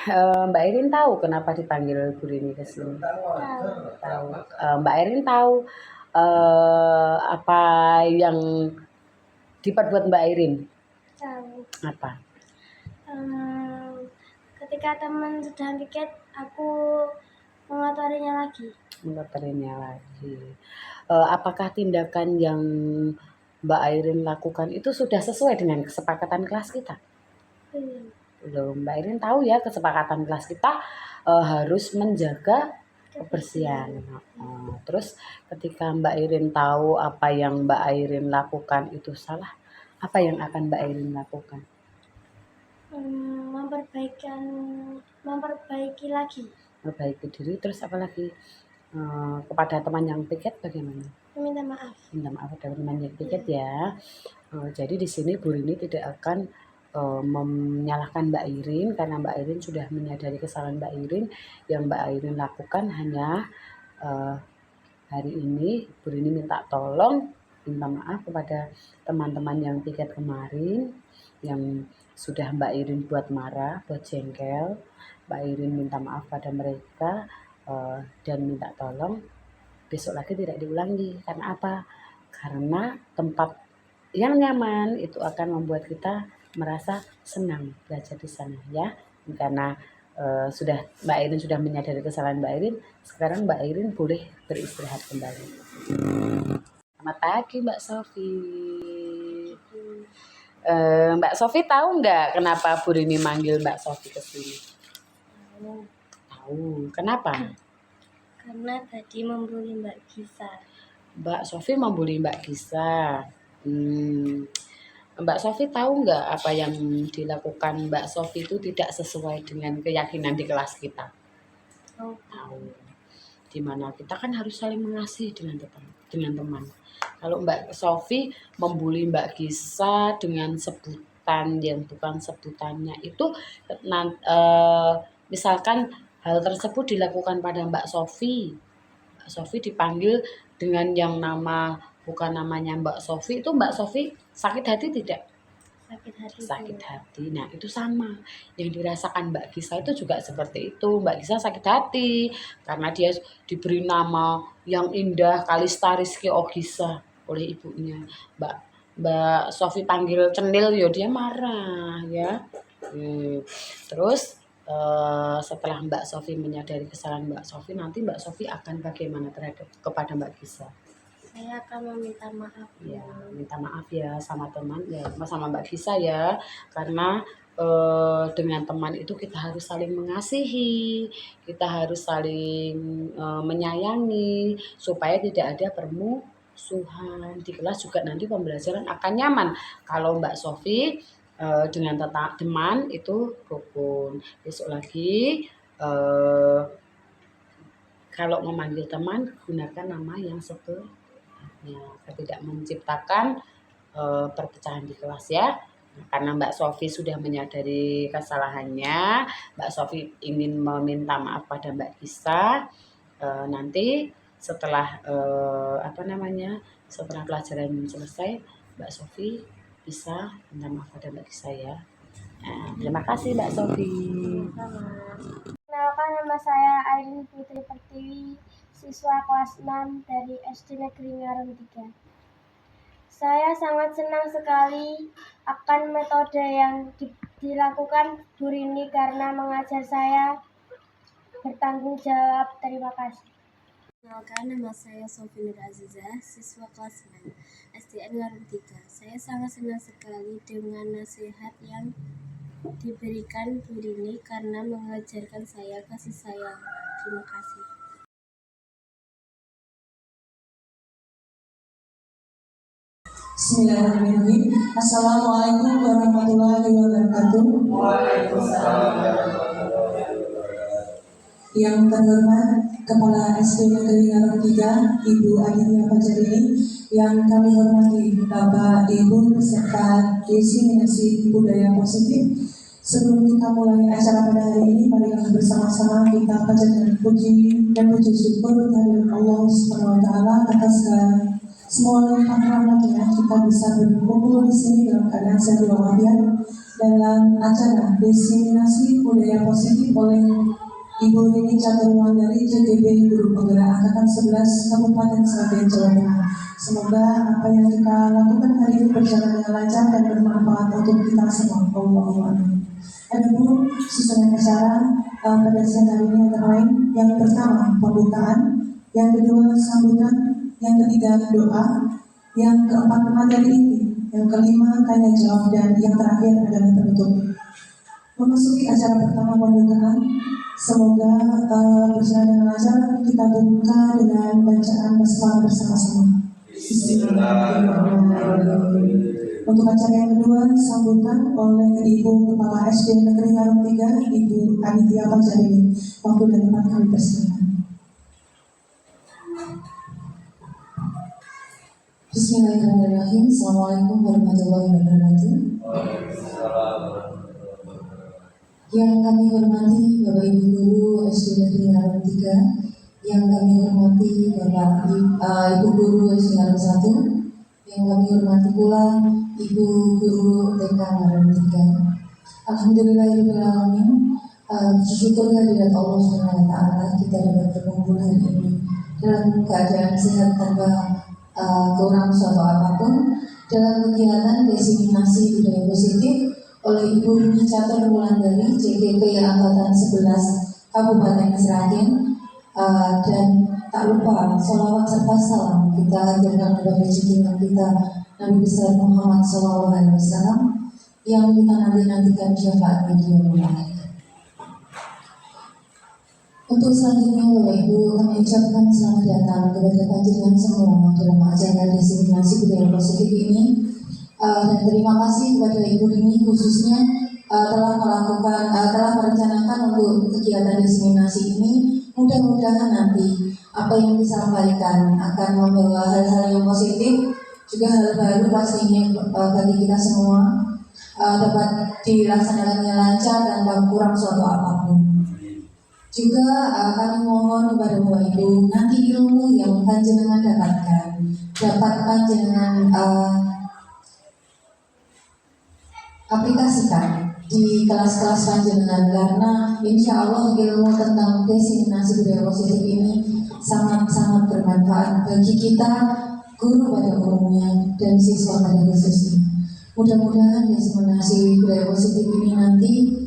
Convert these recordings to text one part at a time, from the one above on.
Mbak Irin tahu kenapa dipanggil Bu Rini ke sini? Tahu. Mbak Irin tahu apa yang diperbuat Mbak Irin? Tahu. Apa? Ketika teman sudah piket, aku mengotorinya lagi. Apakah tindakan yang Mbak Irin lakukan itu sudah sesuai dengan kesepakatan kelas kita? Belum. Mbak Irin tahu ya kesepakatan kelas kita harus menjaga kebersihan. Terus ketika Mbak Irin tahu apa yang Mbak Irin lakukan itu salah, apa yang akan Mbak Irin lakukan? Memperbaiki lagi. Memperbaiki diri. Terus apa lagi? Kepada teman yang piket bagaimana? Minta maaf. Minta maaf kepada teman yang piket ya. Jadi di sini Bu Rini tidak akan menyalahkan Mbak Irin karena Mbak Irin sudah menyadari kesalahan Mbak Irin. Yang Mbak Irin lakukan hanya hari ini Bu Rini minta maaf kepada teman-teman yang piket kemarin yang sudah Mbak Irin buat marah, buat jengkel. Mbak Irin minta maaf pada mereka dan minta tolong besok lagi tidak diulangi. Karena apa? Karena tempat yang nyaman itu akan membuat kita merasa senang belajar di sana ya. Karena Mbak Irin sudah menyadari kesalahan Mbak Irin, sekarang Mbak Irin boleh beristirahat kembali. Selamat pagi Mbak Sofi. Mbak Sofi tahu nggak kenapa Bu Rini manggil Mbak Sofi ke sini? Tahu. Kenapa? Karena tadi membuli Mbak Gisa. Mbak Sofi membuli Mbak Gisa. Mbak Sofi tahu nggak apa yang dilakukan Mbak Sofi itu tidak sesuai dengan keyakinan di kelas kita? Tahu. Dimana kita kan harus saling mengasihi dengan teman. Kalau Mbak Sofi membuli Mbak Gisa dengan sebutan yang bukan sebutannya itu, misalkan hal tersebut dilakukan pada Mbak Sofi dipanggil dengan yang bukan namanya Mbak Sofi, itu Mbak Sofi sakit hati tidak? Sakit hati. Nah itu sama yang dirasakan Mbak Gisa itu juga seperti itu. Mbak Gisa sakit hati karena dia diberi nama yang indah Kalista Rizky Ogisa oleh ibunya. Mbak Sofi panggil cenil ya dia marah ya. Terus setelah Mbak Sofi menyadari kesalahan Mbak Sofi, nanti Mbak Sofi akan bagaimana kepada Mbak Gisa? Saya akan meminta maaf. Ya, minta maaf ya sama teman ya, sama Mbak Gisa ya, karena dengan teman itu kita harus saling mengasihi, kita harus saling menyayangi supaya tidak ada permusuhan di kelas. Juga nanti pembelajaran akan nyaman kalau Mbak Sofi dengan teman itu rukun. Besok lagi kalau memanggil teman gunakan nama yang tidak menciptakan perpecahan di kelas ya. Karena Mbak Sofi sudah menyadari kesalahannya, Mbak Sofi ingin meminta maaf pada Mbak Gisa. Nanti setelah setelah pelajaran selesai, Mbak Sofi bisa minta maaf pada Mbak Gisa ya. Terima kasih Mbak Sofi. Kenalkan, nama saya Airin Putri Pertiwi, siswa kelas 6 dari SD Negeri Ngarum 3. Saya sangat senang sekali akan metode yang dilakukan Bu Rini karena mengajar saya bertanggung jawab. Terima kasih. Kenalkan, nama saya Sofi Nur Azizah, siswa kelas 9 SDN Ngarum 3. Saya sangat senang sekali dengan nasihat yang diberikan Bu Rini karena mengajarkan saya kasih sayang. Terima kasih. Bismillahirrahmanirrahim. Assalamualaikum warahmatullahi wabarakatuh. Yang terhormat Kepala SD Negeri Ngarum 3, Ibu Aditya Fajarini, yang kami hormati Bapak Ibu peserta diseminasi budaya positif. Sebelum kita mulai acara pada hari ini, marilah bersama-sama kita panjatkan puji dan puji syukur kehadirat Allah Subhanahu wa Ta'ala atas Semua limpah rahmatnya kita bisa berkumpul di sini dalam keadaan sehat walafiat dalam acara diseminasi budaya positif oleh Ibu Rini Caturwan dari JGB Guru Penggerak Angkatan 11 Kabupaten Sragen, Jawa Tengah. Semoga apa yang kita lakukan hari ini berjalan dengan lancar dan bermanfaat untuk kita semua. Allahumma amin. Adapun susunan acara pada siang hari ini antara lain yang pertama pembukaan, yang kedua sambutan, yang ketiga doa, yang keempat materi inti, yang kelima tanya jawab, dan yang terakhir adalah penutup. Memasuki acara pertama pembukaan, semoga berjalan dengan lancar. Kita buka dengan bacaan basmalah bersama-sama. Bismillahirrahmanirrahim. Untuk acara yang kedua, sambutan oleh Ibu Kepala SD Negeri Ngarum 3, Ibu Aditya Pajarini. Waktu dan tempat kami persilakan. Bismillahirrahmanirrahim. Assalamualaikum warahmatullahi wabarakatuh. Yang kami hormati Bapak Ibu Guru SD Negeri Ngarum 3, yang kami hormati Bapak Ibu Guru SD Ngarum 1, yang kami hormati pula Ibu Guru TK Ngarum 3. Alhamdulillahirrahmanirrahim. Syukur kehadirat Allah SWT kita dapat berkumpul hari ini dalam keadaan sehat tanpa kurang suatu apapun dalam kegiatan diseminasi budaya positif oleh Ibu Rini Caturwan dari JGP Angkatan 11 Kabupaten Sragen. Dan tak lupa sholawat serta salam kita hadirkan kepada junjungan kita Nabi besar Muhammad SAW yang kita nantikan syafaatnya di yaumul akhir. Untuk selanjutnya Bapak Ibu, kami ucapkan selamat datang kepada panjenengan semua dalam acara diseminasi budaya positif ini. Dan terima kasih kepada Ibu Rini khususnya telah merencanakan untuk kegiatan diseminasi ini. Mudah-mudahan nanti apa yang disampaikan akan membawa hal-hal yang positif, juga hal baru pastinya bagi kita semua, dapat dilaksanakannya lancar dan tak kurang suatu apapun. Juga kami mohon kepada Bapak Ibu, nanti ilmu yang panjenengan dapatkan dapat panjenengan aplikasikan di kelas-kelas panjenengan, karena insya Allah ilmu tentang diseminasi budaya positif ini sangat-sangat bermanfaat bagi kita guru pada umumnya dan siswa pada khususnya. Mudah-mudahan diseminasi budaya positif ini nanti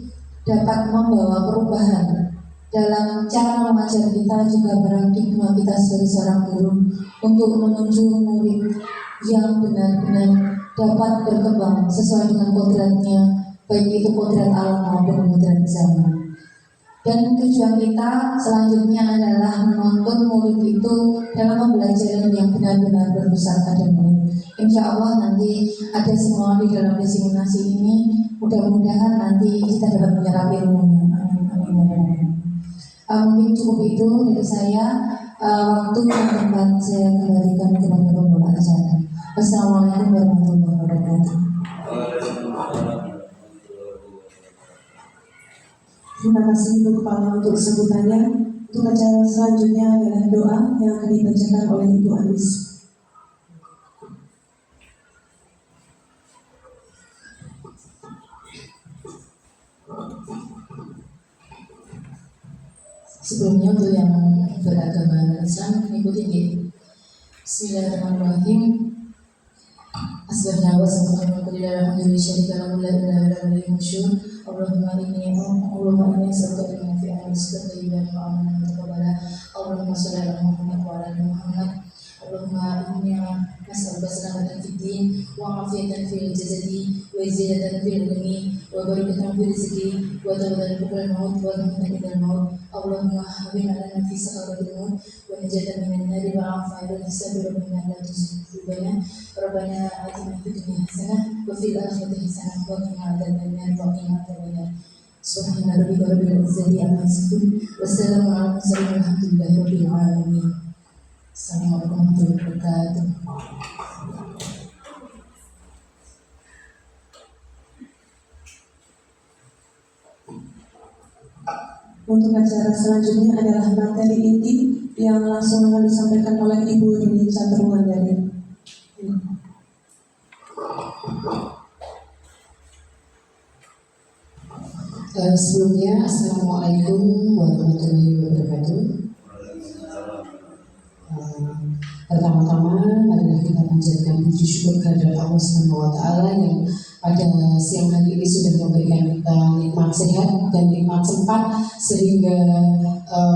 dapat membawa perubahan dalam cara mengajar kita, juga paradigma kita sebagai seorang guru untuk menuju murid yang benar-benar dapat berkembang sesuai dengan kodratnya, baik itu kodrat alam maupun kodrat zaman. Dan tujuan kita selanjutnya adalah menuntun murid itu dalam pembelajaran yang benar-benar berpusat pada murid. Insya Allah nanti ada semua di dalam diseminasi ini. Mudah-mudahan nanti kita dapat menyerap ilmunya. Amin. Mungkin cukup itu dari saya. Waktu dan tempat saya kembalikan kepada pembawa acara. Wassalamualaikum warahmatullahi wabarakatuh. Terima kasih Ibu Kepala untuk sebutannya. Untuk acara selanjutnya adalah doa yang akan dibacakan oleh Ibu Anis. Sebelumnya untuk yang beragama Islam mengikuti ini. Bismillahirrahmanirrahim. Asbahna wa sallallahu alaihi wasallam Allahumma inni as'aluka bi nafi'an rizqan tayyiban wa amalan mutaqabbalan. Allahumma shalli ala Muhammad wa ala ali Muhammad. Allahumma inni as'aluka salamatan fid din wa afiyatan fil jasadi wa ziyadatan fil ilmi wa barakatan fil rizqi wa tawbatan qabla al-maut wa rahmatan inda al-maut. Allahumma habib lana fi sakaratil maut wa najatan minan nar wa afa'il hisab rabbana la tuzigh qulubana rabbana atina fid dunya hasanah wa fil akhirati hasanah wa qina adzaban nar wa qina adzaban nar. Subhana rabbika rabbil izzati amma yasifun wa salamun alal mursalin walhamdulillahi rabbil alamin. Assalamualaikum warahmatullahi wabarakatuh. Untuk acara selanjutnya adalah materi inti yang langsung akan disampaikan oleh Ibu Rini Caturwan dari Sebelumnya, Assalamualaikum warahmatullahi wabarakatuh. Pertama-tama, marilah kita panjatkan puji syukur kehadirat Allah Subhanahu wa Ta'ala yang pada siang hari ini sudah memberikan kita nikmat sehat dan nikmat sempat sehingga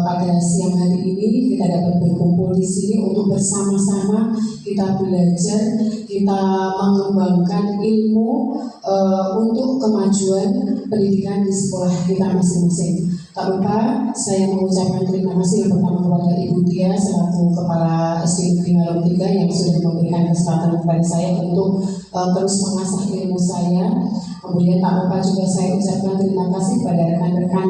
pada siang hari ini kita dapat berkumpul di sini untuk bersama-sama kita belajar, kita mengembangkan ilmu untuk kemajuan pendidikan di sekolah kita masing-masing. Tak lupa saya mengucapkan terima kasih yang pertama kepada Ibu Tia selaku Kepala SD Negeri Ngarum 3 yang sudah memberikan kesempatan kepada saya untuk terus mengasah ilmu saya. Kemudian tak lupa juga saya ucapkan terima kasih pada rekan-rekan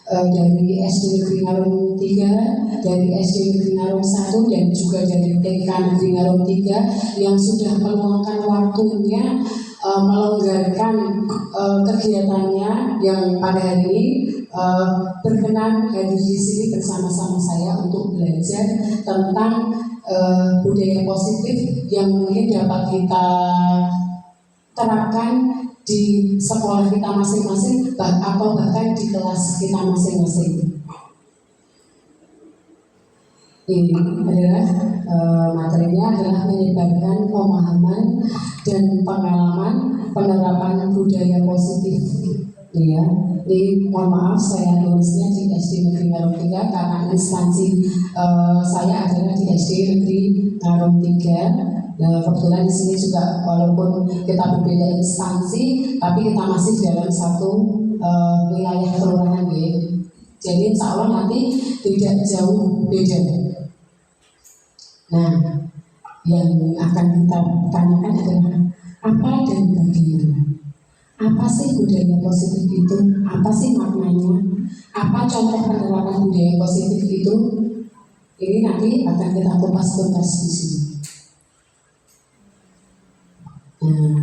dari SD Negeri Ngarum 3, dari SD Negeri Ngarum 1 dan juga dari TK Negeri Ngarum 3 yang sudah meluangkan waktunya melonggarkan kegiatannya yang pada hari ini berkenan hadir di sini bersama-sama saya untuk belajar tentang budaya positif yang mungkin dapat kita terapkan di sekolah kita masing-masing atau bahkan di kelas kita masing-masing. Ini adalah materinya adalah menyebarkan pemahaman dan pengalaman penerapan budaya positif. Ya, ini mohon maaf saya nulisnya di SD Negeri Ngarum 3 karena instansi saya adalah di SD Negeri Ngarum 3. Nah, kebetulan di sini juga walaupun kita berbeda instansi, tapi kita masih dalam satu wilayah kelurahan ya. Jadi insya Allah nanti tidak jauh beda. Nah, yang akan kita tanyakan adalah apa dan bagaimana. Apa sih budaya positif itu? Apa sih maknanya? Apa contoh penerapan budaya positif itu? Ini nanti akan kita kupas tuntas di sini. Nah,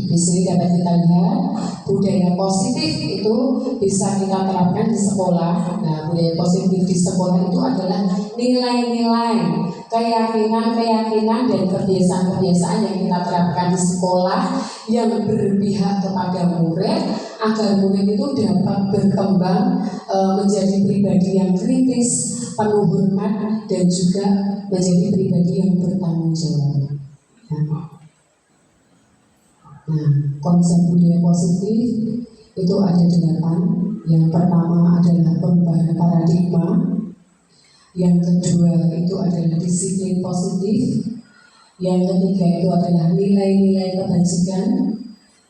di sini dapat kita lihat budaya positif itu bisa kita terapkan di sekolah. Nah, budaya positif di sekolah itu adalah nilai-nilai, keyakinan dan kebiasaan-kebiasaan yang kita terapkan di sekolah yang berpihak kepada murid agar murid itu dapat berkembang menjadi pribadi yang kritis, penuh hormat dan juga menjadi pribadi yang bertanggung jawab. Nah, konsep budaya positif itu ada 8. Yang pertama adalah perubahan paradigma. Yang kedua itu adalah disiplin positif. Yang ketiga itu adalah nilai-nilai kebajikan.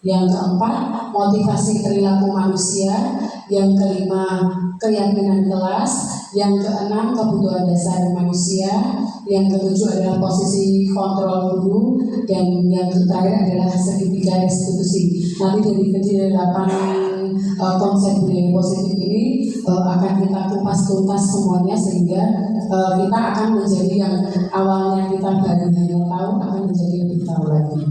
Yang keempat, motivasi perilaku manusia. Yang kelima, keyakinan kelas. Yang keenam, kebutuhan dasar manusia. Yang ketujuh adalah posisi kontrol guru. Dan yang terakhir adalah segitiga restitusi. Nanti dari ke-8 konsep budaya positif ini akan kita kupas tuntas semuanya sehingga kita akan menjadi yang awalnya kita baru hanya tahu akan menjadi lebih tahu lagi.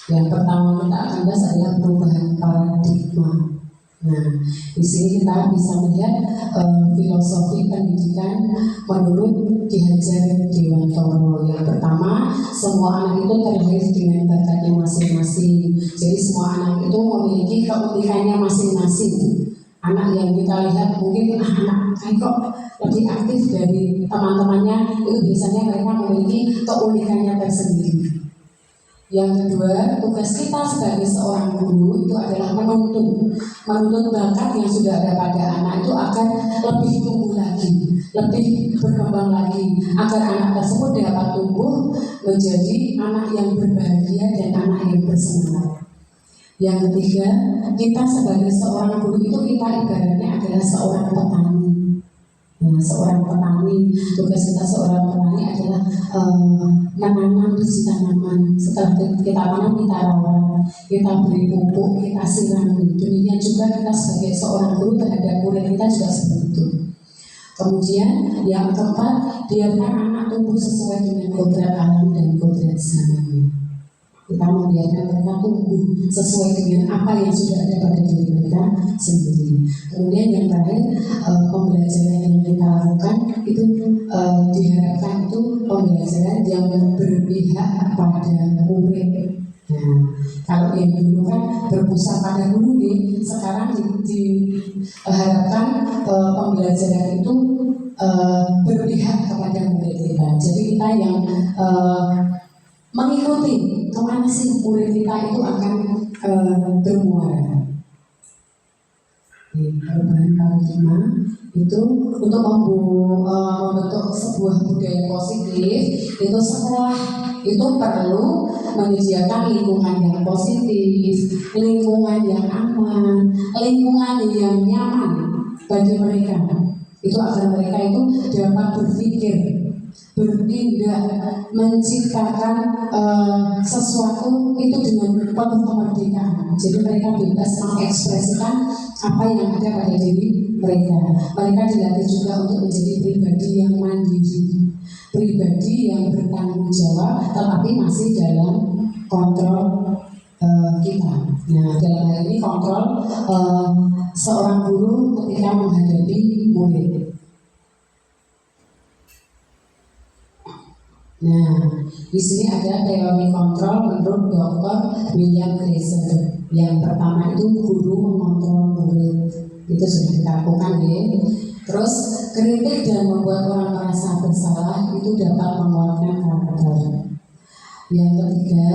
Yang pertama kita akan bahas adalah perubahan paradigma. Nah, di sini kita bisa melihat filosofi pendidikan menurut Ki Hajar Dewantoro. Yang pertama, semua anak itu terlahir dengan bakatnya masing-masing. Jadi semua anak itu memiliki keunikannya masing-masing. Anak yang kita lihat mungkin anak kayak kok lebih aktif dari teman-temannya, itu biasanya mereka memiliki keunikannya tersendiri. Yang kedua, tugas kita sebagai seorang guru itu adalah menuntun bakat yang sudah ada pada anak itu agar lebih tumbuh lagi, lebih berkembang lagi, agar anak tersebut dapat tumbuh menjadi anak yang berbahagia dan anak yang bersemangat. Yang ketiga, kita sebagai seorang guru itu kita ibaratnya adalah seorang petani. Nah, seorang petani, tugas kita seorang petani adalah menanam biji tanaman. Setelah kita tanam, kita rawat, kita beri pupuk, kita sirami. Demikian juga kita sebagai seorang guru terhadap murid kita juga seperti itu. Kemudian yang keempat, biarkan anak tumbuh sesuai dengan kodrat alam dan kodrat zamannya. Kita membiarkan mereka tumbuh sesuai dengan apa yang sudah ada pada diri mereka sendiri. Kemudian yang terakhir, pembelajaran yang kita lakukan itu diharapkan itu pembelajaran yang berpihak pada murid. Nah, kalau yang dulu kan berpusat pada guru, sekarang diharapkan pembelajaran itu berpihak kepada murid kita. Jadi kita yang mengikuti kemana sih murid kita itu akan bermuara. Perubahan paradigma itu untuk membentuk sebuah budaya positif, itu sekolah itu perlu menyediakan lingkungan yang positif, lingkungan yang aman, lingkungan yang nyaman bagi mereka. Itu agar mereka itu dapat berpikir, bertindak, menciptakan sesuatu itu dengan penuh kemerdekaan. Jadi mereka bebas mengekspresikan apa yang ada pada diri mereka. Mereka dilatih juga untuk menjadi pribadi yang mandiri, pribadi yang bertanggung jawab, tetapi masih dalam kontrol kita. Nah, dalam hal ini kontrol seorang guru ketika menghadapi murid. Nah, di sini ada teori kontrol menurut Dr. William Glasser. Yang pertama itu guru mengontrol murid, itu sudah kita lakukan ya. Terus kritik dan membuat orang merasa bersalah itu dapat menguatkan karakter. Yang ketiga,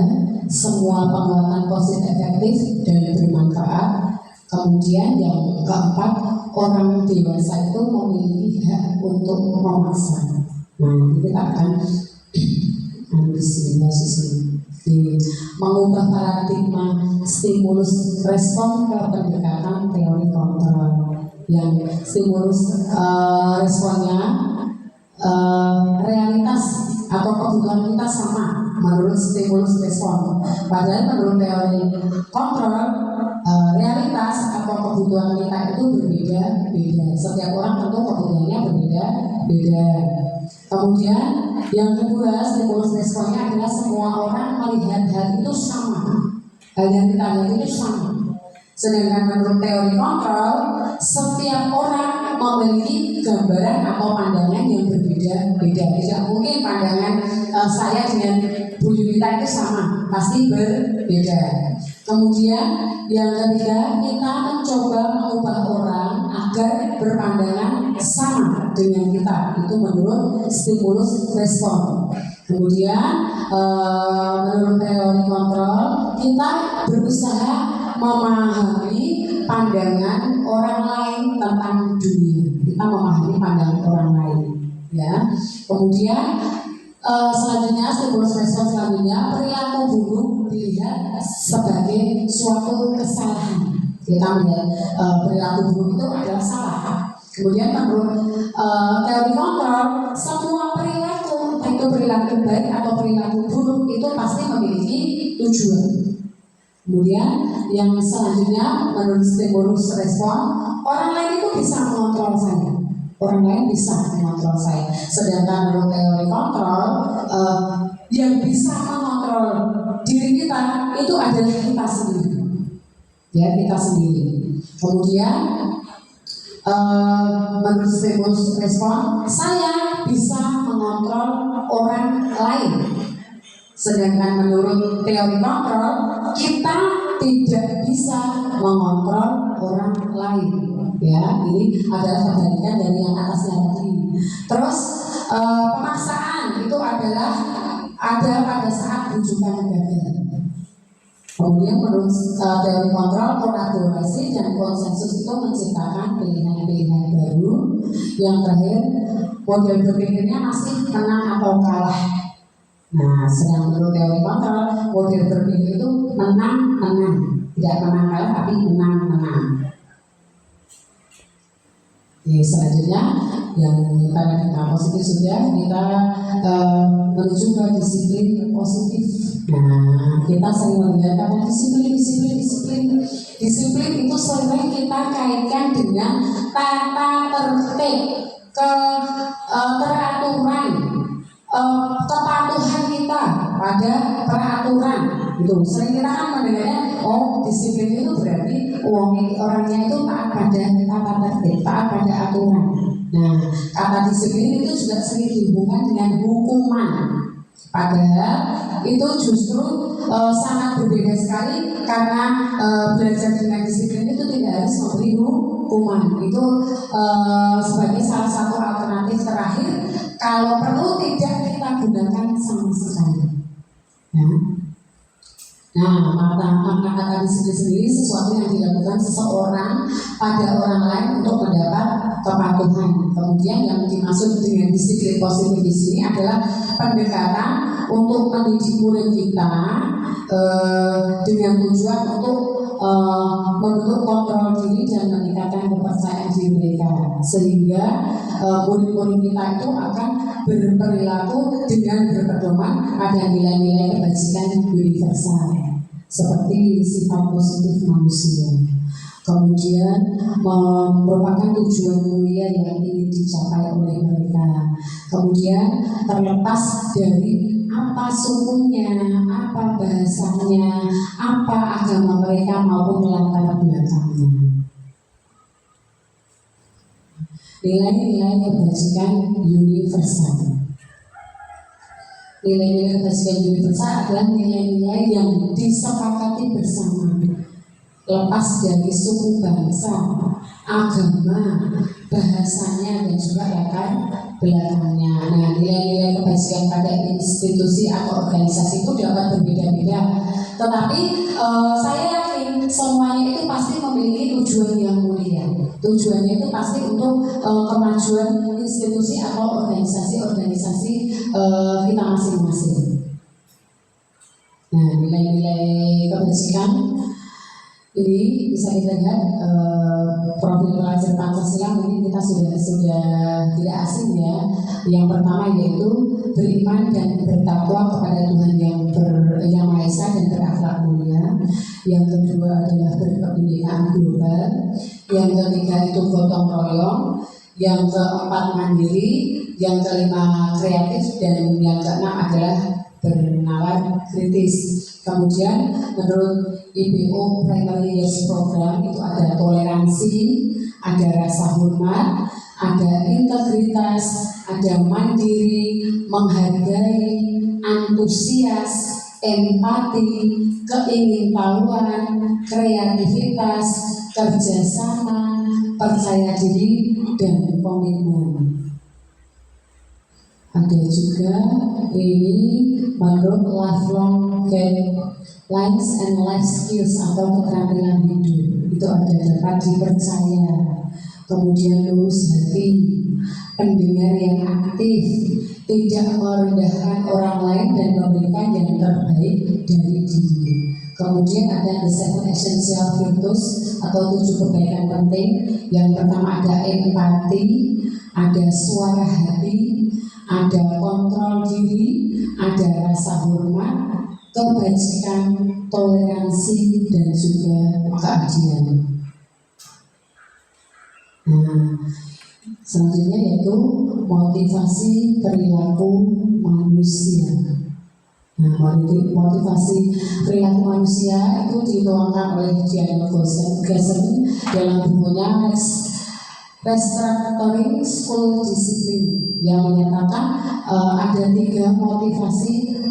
semua penguatan positif efektif dan bermanfaat. Kemudian yang keempat, orang dewasa itu memiliki hak untuk memaksa. Nah, kita akan sisi mengubah paradigma stimulus respon ke pendekatan teori kontrol. Yang stimulus responnya realitas atau kebutuhan kita sama menurut stimulus respon. Padahal menurut teori kontrol realitas atau kebutuhan kita itu berbeda-beda. Setiap orang tentu kebutuhannya berbeda-beda. Kemudian yang kedua, stimulus responnya adalah semua orang melihat hal itu sama, hal yang kita lihat itu sama. Sedangkan menurut teori kontrol, setiap orang memiliki gambaran atau pandangan yang berbeda-beda. Tidak mungkin pandangan saya dengan Bu Yunita itu sama, pasti berbeda. Kemudian yang ketiga, kita mencoba mengubah orang agar berpandangan sama dengan kita. Itu menurut stimulus respon. Kemudian menurut teori kontrol, kita berusaha memahami pandangan orang lain tentang dunia. Kita memahami pandangan orang lain, ya. Kemudian selanjutnya stimulus respon selanjutnya, perilaku buruk dilihat sebagai suatu kesalahan. Kita melihat perilaku buruk itu adalah salah. Kemudian menurut teori kontrol, semua perilaku, entah itu perilaku baik atau perilaku buruk, itu pasti memiliki tujuan. Kemudian yang selanjutnya menurut stimulus respon, orang lain itu bisa mengontrol saya. Orang lain bisa mengontrol saya. Sedangkan menurut teori kontrol, yang bisa mengontrol diri kita itu adalah kita sendiri. Ya, kita sendiri. Kemudian menurut stimulus respon, saya bisa mengontrol orang lain. Sedangkan menurut teori kontrol, kita tidak bisa mengontrol orang lain. Ya, ini adalah kebalikan dari yang atasnya tadi. Terus pemaksaan itu adalah ada pada saat rujukan gagal. Kemudian menurut teori kontrol, kolaborasi dan konsensus itu menciptakan pilihan-pilihan baru. Yang terakhir, model berpikirnya masih menang atau kalah. Nah, sedang menurut teori kontrol, model berpikir itu menang-menang, tidak menang kalah tapi menang-menang. Selanjutnya yang paradigma positif sudah, kita menuju ke disiplin positif. Nah, kita sering melihat kata disiplin itu sering kita kaitkan dengan tata tertib, teraturan, kepatuhan kita pada peraturan. Itu sering kita kan mendengarnya, oh disiplin itu berarti orangnya itu taat pada tata tertib, taat pada aturan. Nah, kata disiplin itu juga sering dihubungkan dengan hukuman. Padahal itu justru sangat berbeda sekali karena belajar dengan disiplin itu tidak harus memberi hukuman. Itu sebagai salah satu alternatif terakhir. Kalau perlu tidak kita gunakan sama sekali. Ya. Nah, kata disiplin sendiri sesuatu yang dilakukan seseorang pada orang lain untuk mendapat kepatuhan. Kemudian yang dimaksud dengan disiplin positif di sini adalah pendekatan untuk mendidik murid kita dengan tujuan untuk membentuk kontrol diri dan meningkatkan kepercayaan diri mereka, sehingga murid-murid kita itu akan berperilaku dengan berpedoman pada nilai-nilai kebajikan universal seperti sifat positif manusia. Kemudian merupakan tujuan mulia yang ingin dicapai oleh mereka. Kemudian terlepas dari apa sukunya, apa bahasanya, apa agama mereka maupun latar belakangnya. Nilai-nilai kebajikan universal. Nilai-nilai kebajikan universal adalah nilai-nilai yang disepakati bersama, lepas dari suku bangsa, agama, bahasanya dan juga latar belakangnya. Nah, nilai-nilai kebajikan pada institusi atau organisasi itu dapat berbeda-beda, tetapi saya yakin semuanya itu pasti memiliki tujuan yang mulia. Tujuannya itu pasti untuk kemajuan institusi atau organisasi-organisasi kita masing-masing. Nah, nilai-nilai kebajikan ini bisa kita lihat profil pelajar Pancasila mungkin kita sudah tidak asing ya. Yang pertama yaitu beriman dan bertakwa kepada Tuhan yang Maha Esa dan berakhlak mulia. Yang kedua adalah berkebinekaan global. Yang ketiga itu gotong royong. Yang keempat mandiri. Yang kelima kreatif dan yang keenam adalah bernalar kritis. Kemudian menurut IBO Primary Years Program itu ada toleransi, ada rasa hormat, ada integritas, ada mandiri, menghargai, antusias, empati, keingintahuan, kreativitas, kerjasama, percaya diri, dan komitmen. Ada juga ini menurut lifelong guidelines and life skills atau keterampilan hidup. Itu ada dapat dipercaya, kemudian lurus hati, pendengar yang aktif, tidak merendahkan orang lain dan memberikan yang terbaik dari diri. Kemudian ada the seven essential virtues atau 7 kebaikan penting. Yang pertama ada empati, ada suara hati, ada kontrol diri, ada rasa hormat, kebajikan, toleransi, dan juga keadilan. Nah, selanjutnya yaitu motivasi perilaku manusia. Nah, motivasi perilaku manusia itu dituangkan oleh Diana Gossen dalam bukunya Restructuring School Discipline yang menyatakan ada 3 motivasi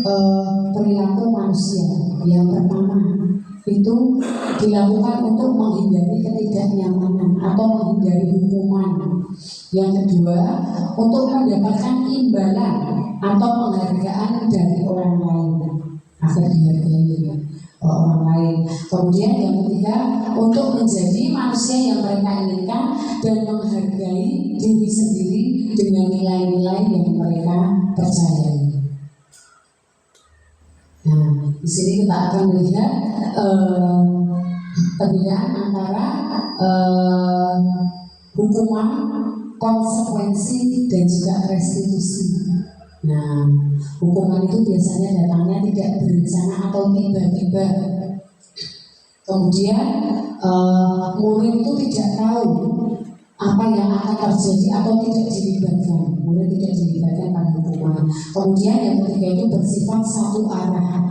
perilaku manusia. Yang pertama itu dilakukan untuk menghindari ketidaknyamanan atau menghindari hukuman. Yang kedua untuk mendapatkan imbalan atau penghargaan dari orang lain agar dihargai orang lain. Kemudian yang ketiga untuk menjadi manusia yang mereka inginkan dan menghargai diri sendiri dengan nilai-nilai yang mereka percayai. Nah, di sini kita akan melihat perbedaan antara hukuman, konsekuensi, dan juga restitusi. Nah, hukuman itu biasanya datangnya tidak berencana atau tiba-tiba. Kemudian murid itu tidak tahu apa yang akan terjadi atau tidak dilibatkan. Murid tidak dilibatkan pada hukuman. Kemudian yang ketiga itu bersifat satu arah.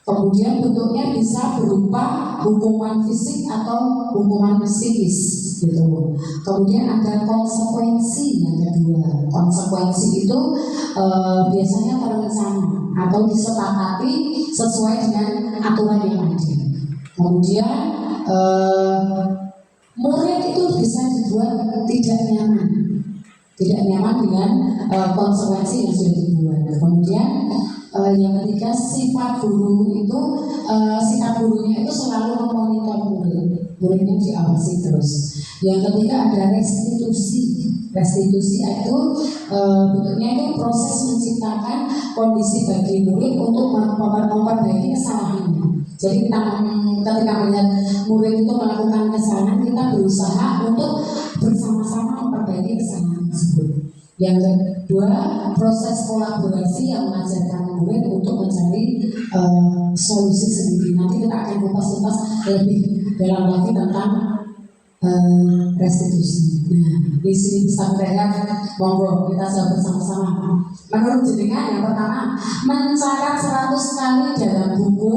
Kemudian bentuknya bisa berupa hukuman fisik atau hukuman psikis. gitu. Kemudian ada konsekuensi yang kedua. Konsekuensi itu biasanya terencana atau disepakati sesuai dengan aturan yang ada. Kemudian murid itu bisa dibuat tidak nyaman dengan konsekuensi yang sudah dibuat. Kemudian yang ketiga, sifat guru itu sifat gurunya itu selalu memonitor muridnya diawasi terus. Yang ketiga ada restitusi. Restitusi itu bentuknya itu proses menciptakan kondisi bagi murid untuk memperbaiki kesalahannya. Jadi ketika melihat murid itu melakukan kesalahan, kita berusaha untuk bersama-sama memperbaiki kesalahan tersebut. Yang kedua, proses kolaborasi yang mengajarkan murid untuk mencari solusi sendiri. Nanti kita akan kupas lebih dalam lagi tentang restitusi. Nah, di sini bisa melihat, monggo kita jawab bersama-sama. Menurut jenengan yang pertama, mencatat 100 kali dalam buku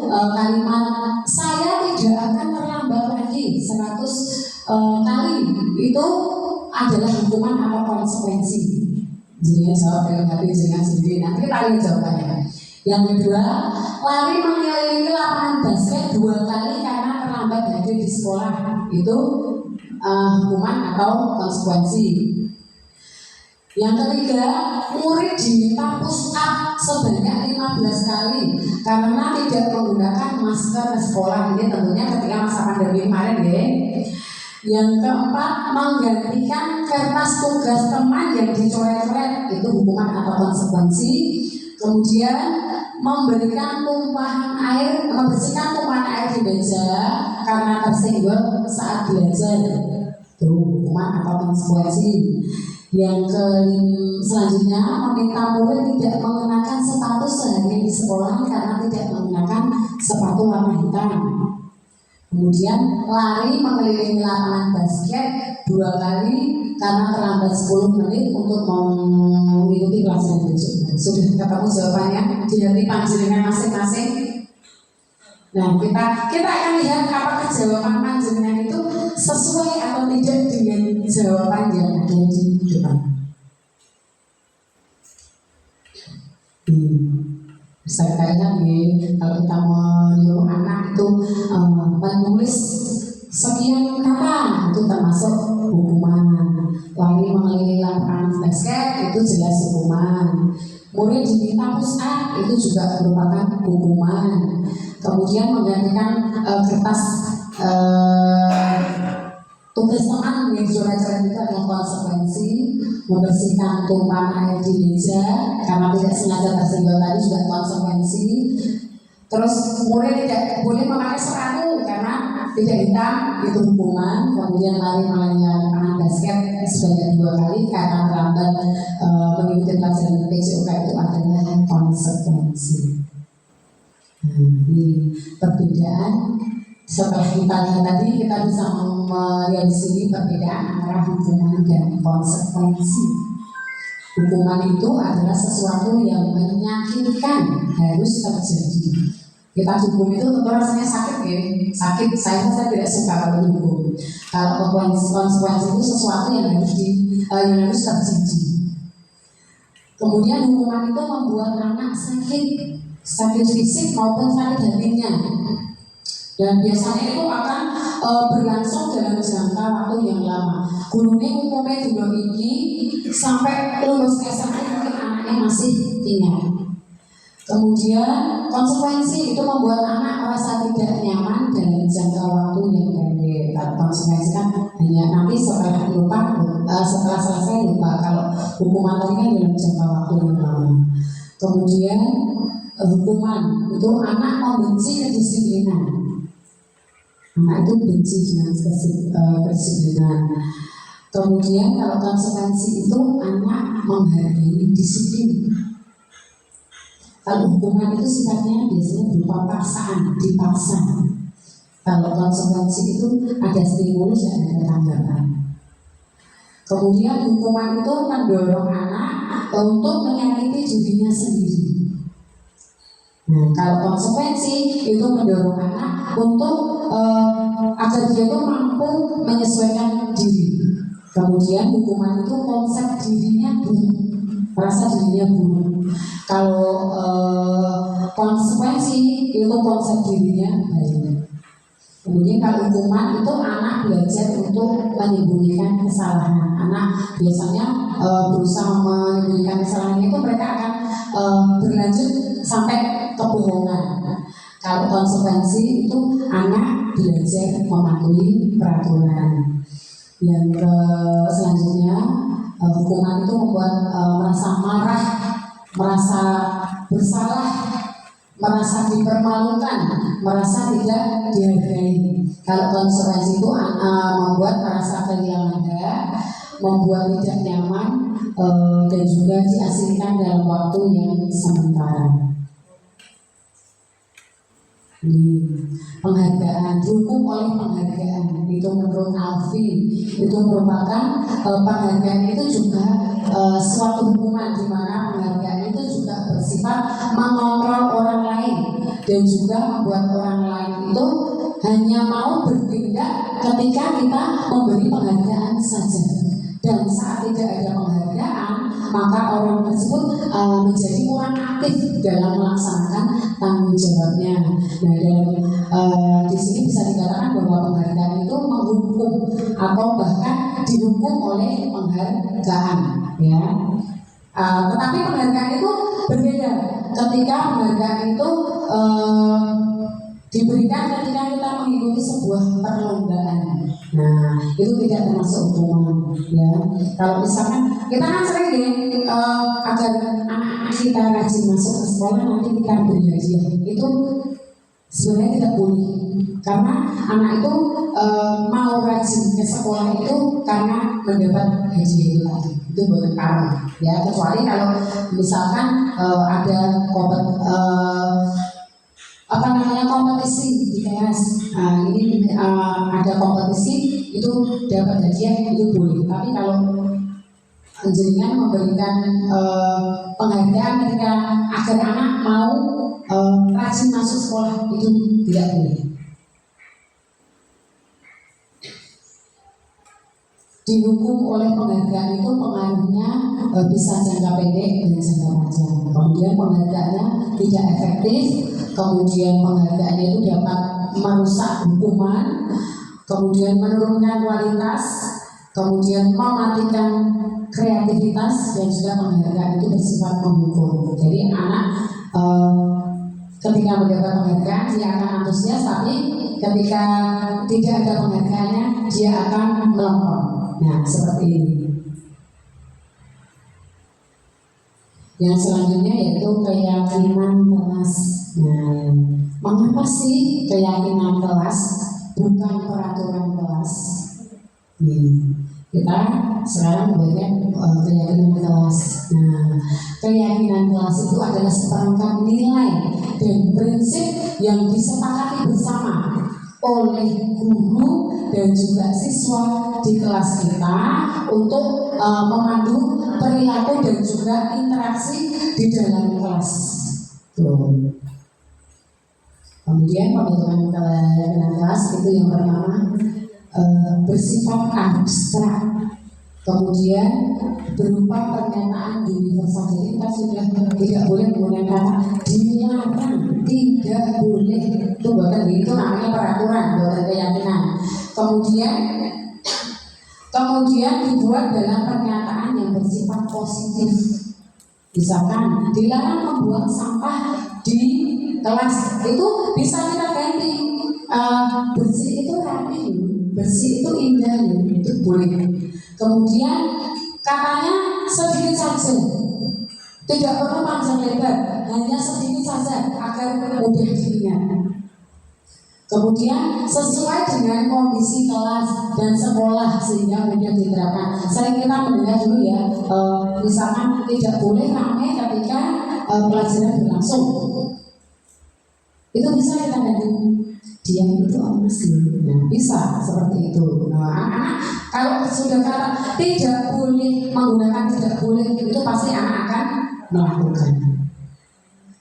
kalimat saya tidak akan terlambat lagi 100 kali itu adalah hukuman atau konsekuensi? Jenengan jawab dalam hati jenengan sendiri. Nanti kita lihat jawabannya. Yang kedua, lari mengelilingi lapangan basket 2 kali karena terlambat hadir di sekolah, itu hukuman atau konsekuensi. Yang ketiga, murid diminta push up sebanyak 15 kali karena tidak menggunakan masker ke sekolah. Ini tentunya ketika masa pandemi kemarin ya. Yang keempat, menggantikan kertas tugas teman yang dicoret-coret, itu hukuman atau konsekuensi. Kemudian membersihkan tumpahan air di meja karena tersinggung saat belajar, itu hukuman atau konsekuensi. Yang selanjutnya, meminta murid tidak mengenakan sepatu seharian di sekolah karena tidak menggunakan sepatu warna hitam. Kemudian lari mengelilingi lapangan basket 2 kali karena terlambat 10 menit untuk mengikuti pelajaran besok. Sudah ketemu jawabannya di hati panjenengan masing-masing. Nah, kita akan lihat apakah jawaban panjenengan itu sesuai atau tidak dengan jawaban yang ada di depan. Bisa kita lihat nih, kalau kita menyuruh anak itu menulis sekian kata, itu termasuk hukuman. Lari mengelilingi lapangan basket, itu jelas hukuman. Murid diminta push up, itu juga merupakan hukuman. Kemudian menggantikan kertas tugas teman yang coret-coret itu adalah konsekuensi. Membersihkan tumpahan air di meja karena tidak sengaja tersenggol tadi juga konsekuensi. Terus murid tidak boleh memakai sepatu karena tidak hitam, itu hukuman. Kemudian lari mengelilingi lapangan basket sebanyak 2 kali karena terlambat mengikuti pelajaran PJOK, itu adalah konsekuensi. Ini perbedaan. Setelah kita lihat tadi, kita bisa melihat di sini perbedaan antara hukuman dan konsekuensi. Hukuman itu adalah sesuatu yang menyakitkan, harus terjadi. Kita hukum itu tentu rasanya sakit ya, sakit. Saya tidak suka kalau dihukum. Kalau konsekuensi itu sesuatu yang harus terjadi. Kemudian hukuman itu membuat anak sakit fisik maupun sakit hatinya. Dan biasanya itu akan berlangsung dalam jangka waktu yang lama. Gurunya umumnya juga ini sampai lulus SMA mungkin anaknya masih ingat. Kemudian konsekuensi itu membuat anak merasa tidak nyaman dalam jangka waktu yang pendek. Kalau konsekuensi kan hanya nanti setelah selesai lupa. Kalau hukuman tadi kan dalam jangka waktu yang lama. Kemudian hukuman itu anak membenci kedisiplinan. Anak itu benci dengan kedisiplinan. Kemudian kalau konsekuensi itu anak menghargai disiplin. Kalau hukuman itu sifatnya biasanya berupa paksaan, dipaksa. Kalau konsekuensi itu ada stimulus dan ada tanggapan. Kemudian hukuman itu mendorong anak untuk menyakiti dirinya sendiri. Nah, kalau konsekuensi itu mendorong anak untuk agar dia itu mampu menyesuaikan diri. Kemudian hukuman itu konsep dirinya buruk, merasa dirinya buruk. Kalau konsekuensi itu konsep dirinya baik. Kemudian kalau hukuman itu anak belajar untuk menyembunyikan kesalahan. Anak biasanya berusaha menyembunyikan kesalahan itu mereka akan berlanjut sampai kebohongan. Kalau konsekuensi itu anak belajar mematuhi peraturan. Yang selanjutnya hukuman itu membuat merasa marah, merasa bersalah, merasa dipermalukan, merasa tidak dihargai. Kalau konsekuensi itu membuat merasa kehilangan hak, membuat tidak nyaman, dan juga diasingkan dalam waktu yang sementara. Penghargaan, dihukum oleh penghargaan itu menurut Alvin itu merupakan penghargaan itu juga suatu hukuman di mana penghargaan itu juga bersifat mengontrol orang lain dan juga membuat orang lain itu hanya mau bertindak ketika kita memberi penghargaan saja. Dan saat tidak ada penghargaan, maka orang tersebut menjadi kurang aktif dalam melaksanakan tanggung jawabnya. Nah, dalam di sini bisa dikatakan bahwa penghargaan itu menghukum atau bahkan dihukum oleh penghargaan, ya. Tetapi penghargaan itu berbeda. Ketika penghargaan itu diberikan ketika kita mengikuti sebuah perlombaan. Nah, itu tidak termasuk hukuman, ya. Kalau misalkan kita kan sering agar anak kita rajin masuk ke sekolah nanti kita beri hadiah, itu sebenarnya tidak boleh. Karena anak itu mau rajin ke sekolah itu karena mendapat hadiah itu tadi, itu bukan karma, ya. Kecuali kalau misalkan ada kompetisi di kelas. Ini ada kompetisi itu dapat hadiah itu boleh. Tapi kalau jenengan memberikan penghargaan ketika agar anak mau rajin masuk sekolah itu tidak boleh. Dihukum oleh penghargaan itu pengaruhnya bisa jangka pendek dan jangka panjang. Kemudian penghargaannya tidak efektif, kemudian penghargaannya itu dapat merusak hukuman, kemudian menurunkan kualitas, kemudian mematikan kreativitas, dan juga penghargaan itu bersifat menghukum. Jadi anak ketika mendapat penghargaan dia akan antusias, tapi ketika tidak ada penghargaannya dia akan melempem. Nah, seperti ini. Yang selanjutnya yaitu keyakinan kelas. Nah, mengapa sih keyakinan kelas bukan peraturan kelas? Kita sekarang banyak keyakinan kelas. Nah, keyakinan kelas itu adalah seperangkat nilai dan prinsip yang disepakati bersama oleh guru dan juga siswa di kelas kita untuk memandu perilaku dan juga interaksi di dalam kelas. Tuh. Kemudian pembentukan keyakinan kelas itu yang pertama bersifat abstrak, kemudian berupa pernyataan universal. Jadi kita sudah tidak boleh menggunakan kata dilarang, tidak boleh. Itu bukan itu namanya peraturan, bukan keyakinan. Kemudian dibuat dalam pernyataan yang bersifat positif. Misalkan dilarang membuang sampah di kelas, itu bisa kita ganti. Bersih itu rapi, bersih itu indah, itu boleh. Kemudian katanya sedikit saja, tidak perlu panjang lebar, hanya sedikit saja agar mudah diingat. Kemudian sesuai dengan kondisi kelas dan sekolah sehingga mudah diterapkan. Saya kita mendengar dulu ya, misalkan tidak boleh ramai ketika pelajaran berlangsung. Itu bisa kita ganti. Diam itu apa sih? Nah, bisa seperti itu. Nah, anak-anak kalau sudah kata tidak boleh menggunakan tidak boleh, itu pasti anak akan melakukan.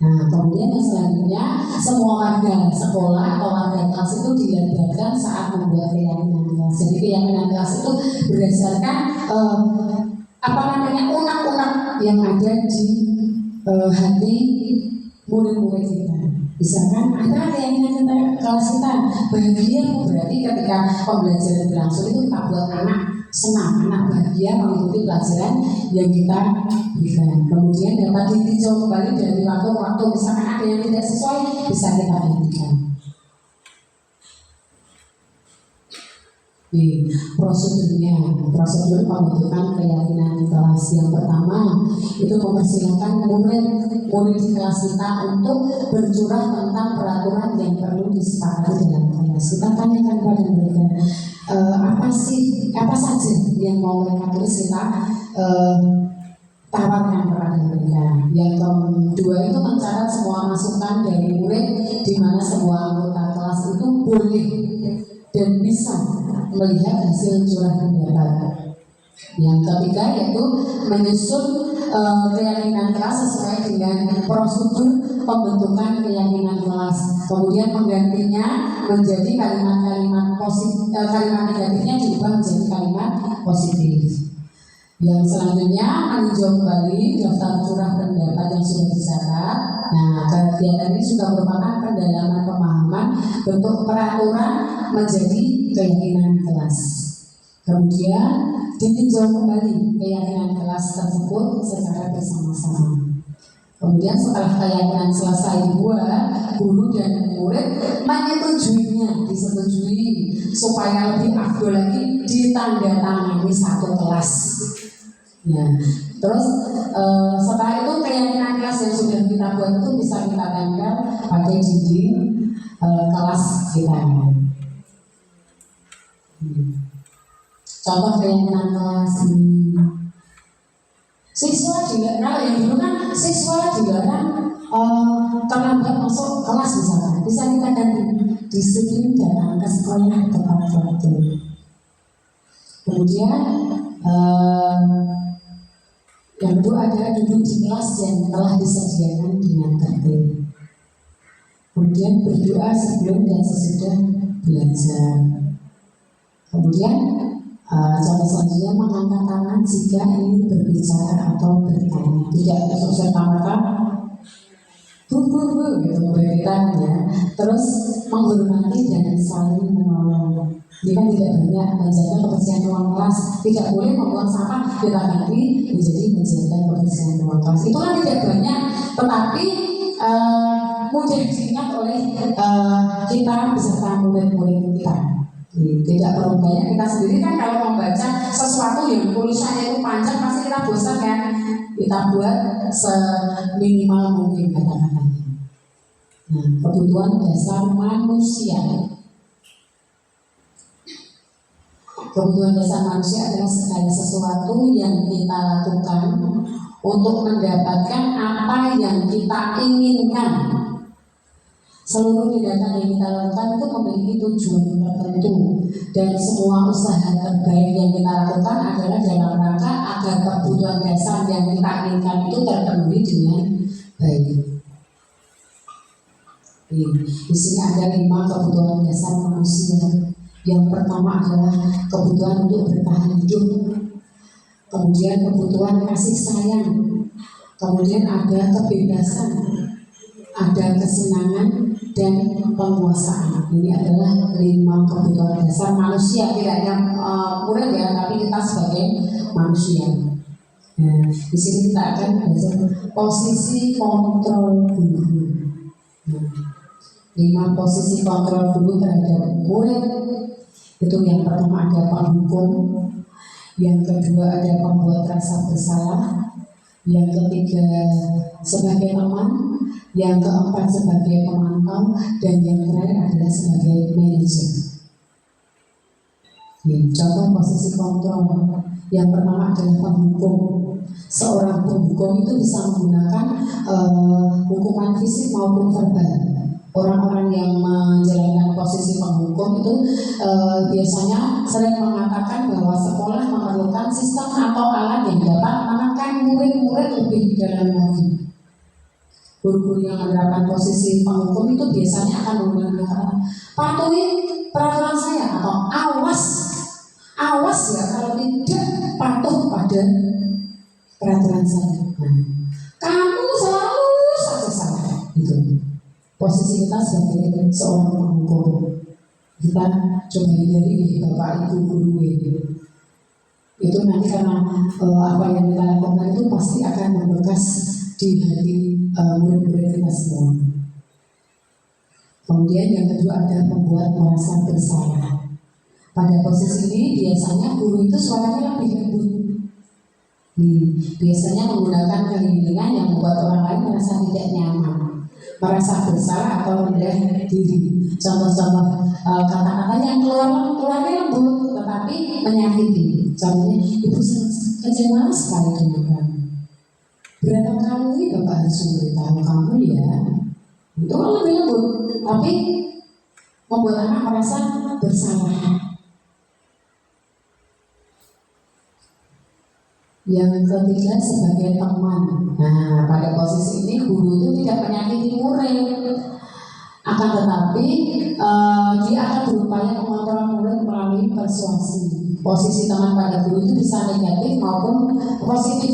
Nah, kemudian yang selanjutnya semua warga sekolah atau warga kelas itu dilibatkan saat membuat keyakinan kelas. Jadi keyakinan kelas itu berdasarkan unek-unek yang ada di hati murid-murid kita. Misalkan ada keyakinan kita kelas kita bahagia, berarti ketika pembelajaran berlangsung itu kita buat anak senang, anak bahagia mengikuti pelajaran yang kita berikan. Kemudian dapat ditinjau kembali dari waktu ke waktu, misalkan ada yang tidak sesuai bisa kita gantikan. Prosedur pembentukan keyakinan kelas yang pertama itu mempersilahkan murid di kelas kita untuk bercurah tentang peraturan yang perlu disepakati dalam kelas. Kita tanyakan pada mereka apa saja yang mau mereka tulis, kita tawarkan kepada mereka. Yang kedua itu mencatat semua masukan dari murid, di mana semua anggota kelas itu boleh dan bisa melihat hasil curah pendapat. Yang ketiga yaitu menyusun keyakinan kelas sesuai dengan prosedur pembentukan keyakinan kelas. Kemudian menggantinya menjadi kalimat-kalimat positif, kalimat negatifnya diubah menjadi kalimat positif. Yang selanjutnya meninjau kembali daftar curah pendapat yang sudah dicatat. Nah, kegiatan ini juga merupakan pendalaman pemahaman bentuk peraturan menjadi keyakinan kelas. Kemudian ditinjau kembali keyakinan kelas tersebut secara bersama-sama. Kemudian setelah keyakinan selesai dibuat, guru dan murid menyetujuinya, disetujui supaya lebih afdol lagi ditandatangani satu kelas. Ya, terus setelah itu keyakinan kelas yang sudah kita buat itu bisa kita tempel pada dinding kelas kita. Contoh keyakinan kelas ini. Siswa dilarang, kalau yang dulu kan siswa dilarang terlambat masuk kelas misalkan. Bisa kita ganti disiplin datang ke sekolah tepat waktu. Kemudian yang kedua adalah duduk di kelas yang telah disediakan dengan tertib. Kemudian berdoa sebelum dan sesudah belajar. Kemudian contoh selanjutnya mengangkat tangan jika ingin berbicara atau bertanya. Tidak serta-merta bu gitu memberikan ya. Terus menghormati dan saling menolong. Ini kan tidak banyak menjaga kebersihan ruang kelas. Tidak boleh membuang sampah, kita ganti menjadi menjaga kebersihan ruang kelas. Itu kan tidak banyak, tetapi mudah diingat oleh kita beserta murid-murid kita. Tidak perlu banyak, kita sendiri kan kalau membaca sesuatu yang tulisannya itu panjang pasti kita bosan kan. Kita buat seminimal mungkin kata-katanya. Nah, kebutuhan dasar manusia. Kebutuhan dasar manusia adalah segala sesuatu yang kita lakukan untuk mendapatkan apa yang kita inginkan. Seluruh tindakan yang kita lakukan itu memiliki tujuan tertentu, dan semua usaha terbaik yang kita lakukan adalah dalam rangka agar kebutuhan dasar yang kita inginkan itu terpenuhi dengan baik. Di sini ada 5 kebutuhan dasar manusia. Yang pertama adalah kebutuhan untuk bertahan hidup, kemudian kebutuhan kasih sayang, kemudian ada kebebasan, ada kesenangan, dan penguasaan. Ini adalah 5 kebutuhan dasar manusia, tidak hanya murid ya, tapi kita sebagai manusia. Nah, di sini kita akan belajar posisi kontrol guru. 5 posisi kontrol guru terhadap murid. Itu yang pertama ada penghukum, yang kedua ada pembuat rasa bersalah, yang ketiga sebagai teman, yang keempat sebagai pemantau, dan yang terakhir adalah sebagai manajer. Contoh posisi kontrol yang pertama adalah penghukum. Seorang penghukum itu bisa menggunakan hukuman fisik maupun verbal. Orang-orang yang menjalankan posisi penghukum itu biasanya sering mengatakan bahwa sekolah memerlukan sistem atau alat yang dapat menekan murid-murid lebih dalam lagi. Guru-guru yang menerapkan posisi penghukum itu biasanya akan menggunakan kata patuhi peraturan saya atau awas ya kalau tidak patuh pada peraturan saya. Nah, kamu selalu saja salah. Itu posisi kita sebagai seorang penghukum. Kita coba hindari bapak ibu guru itu nanti karena apa yang kita lakukan itu pasti akan membekas di hati murid-murid kita semua. Kemudian yang kedua adalah membuat merasa bersalah. Pada posisi ini biasanya guru itu suaranya lebih lembut. Biasanya menggunakan kehilangan yang membuat orang lain merasa tidak nyaman, merasa bersalah atau rendah diri. Contoh-contoh kata-kata yang keluarnya lembut tetapi menyakiti. Contohnya, ibu kecewa sekali dengan kamu. Berapa kali bapak harus memberitahu kamu ya? Itu lebih lembut, tapi membuat anak merasa bersalah. Yang ketiga sebagai teman. Nah, pada posisi ini guru itu tidak menyakiti murid, akan tetapi dia akan berupaya mengontrol murid melalui persuasi. Posisi teman pada guru itu bisa negatif maupun positif.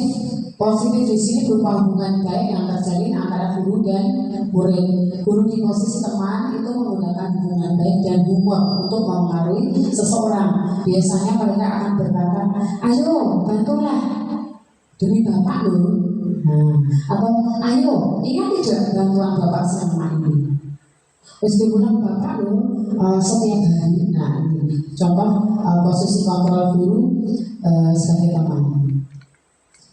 Positif di sini berupa hubungan baik yang terjalin antara guru dan murid. Guru di posisi teman itu menggunakan hubungan baik dan humor untuk mempengaruhi seseorang. Biasanya mereka akan berkata, ayo bantulah demi bapak loh. Atau ayo ingat tidak bantuan bapak selama ini. Terus dibilang bapak loh setiap hari. Nah ini contoh posisi kontrol guru sebagai teman.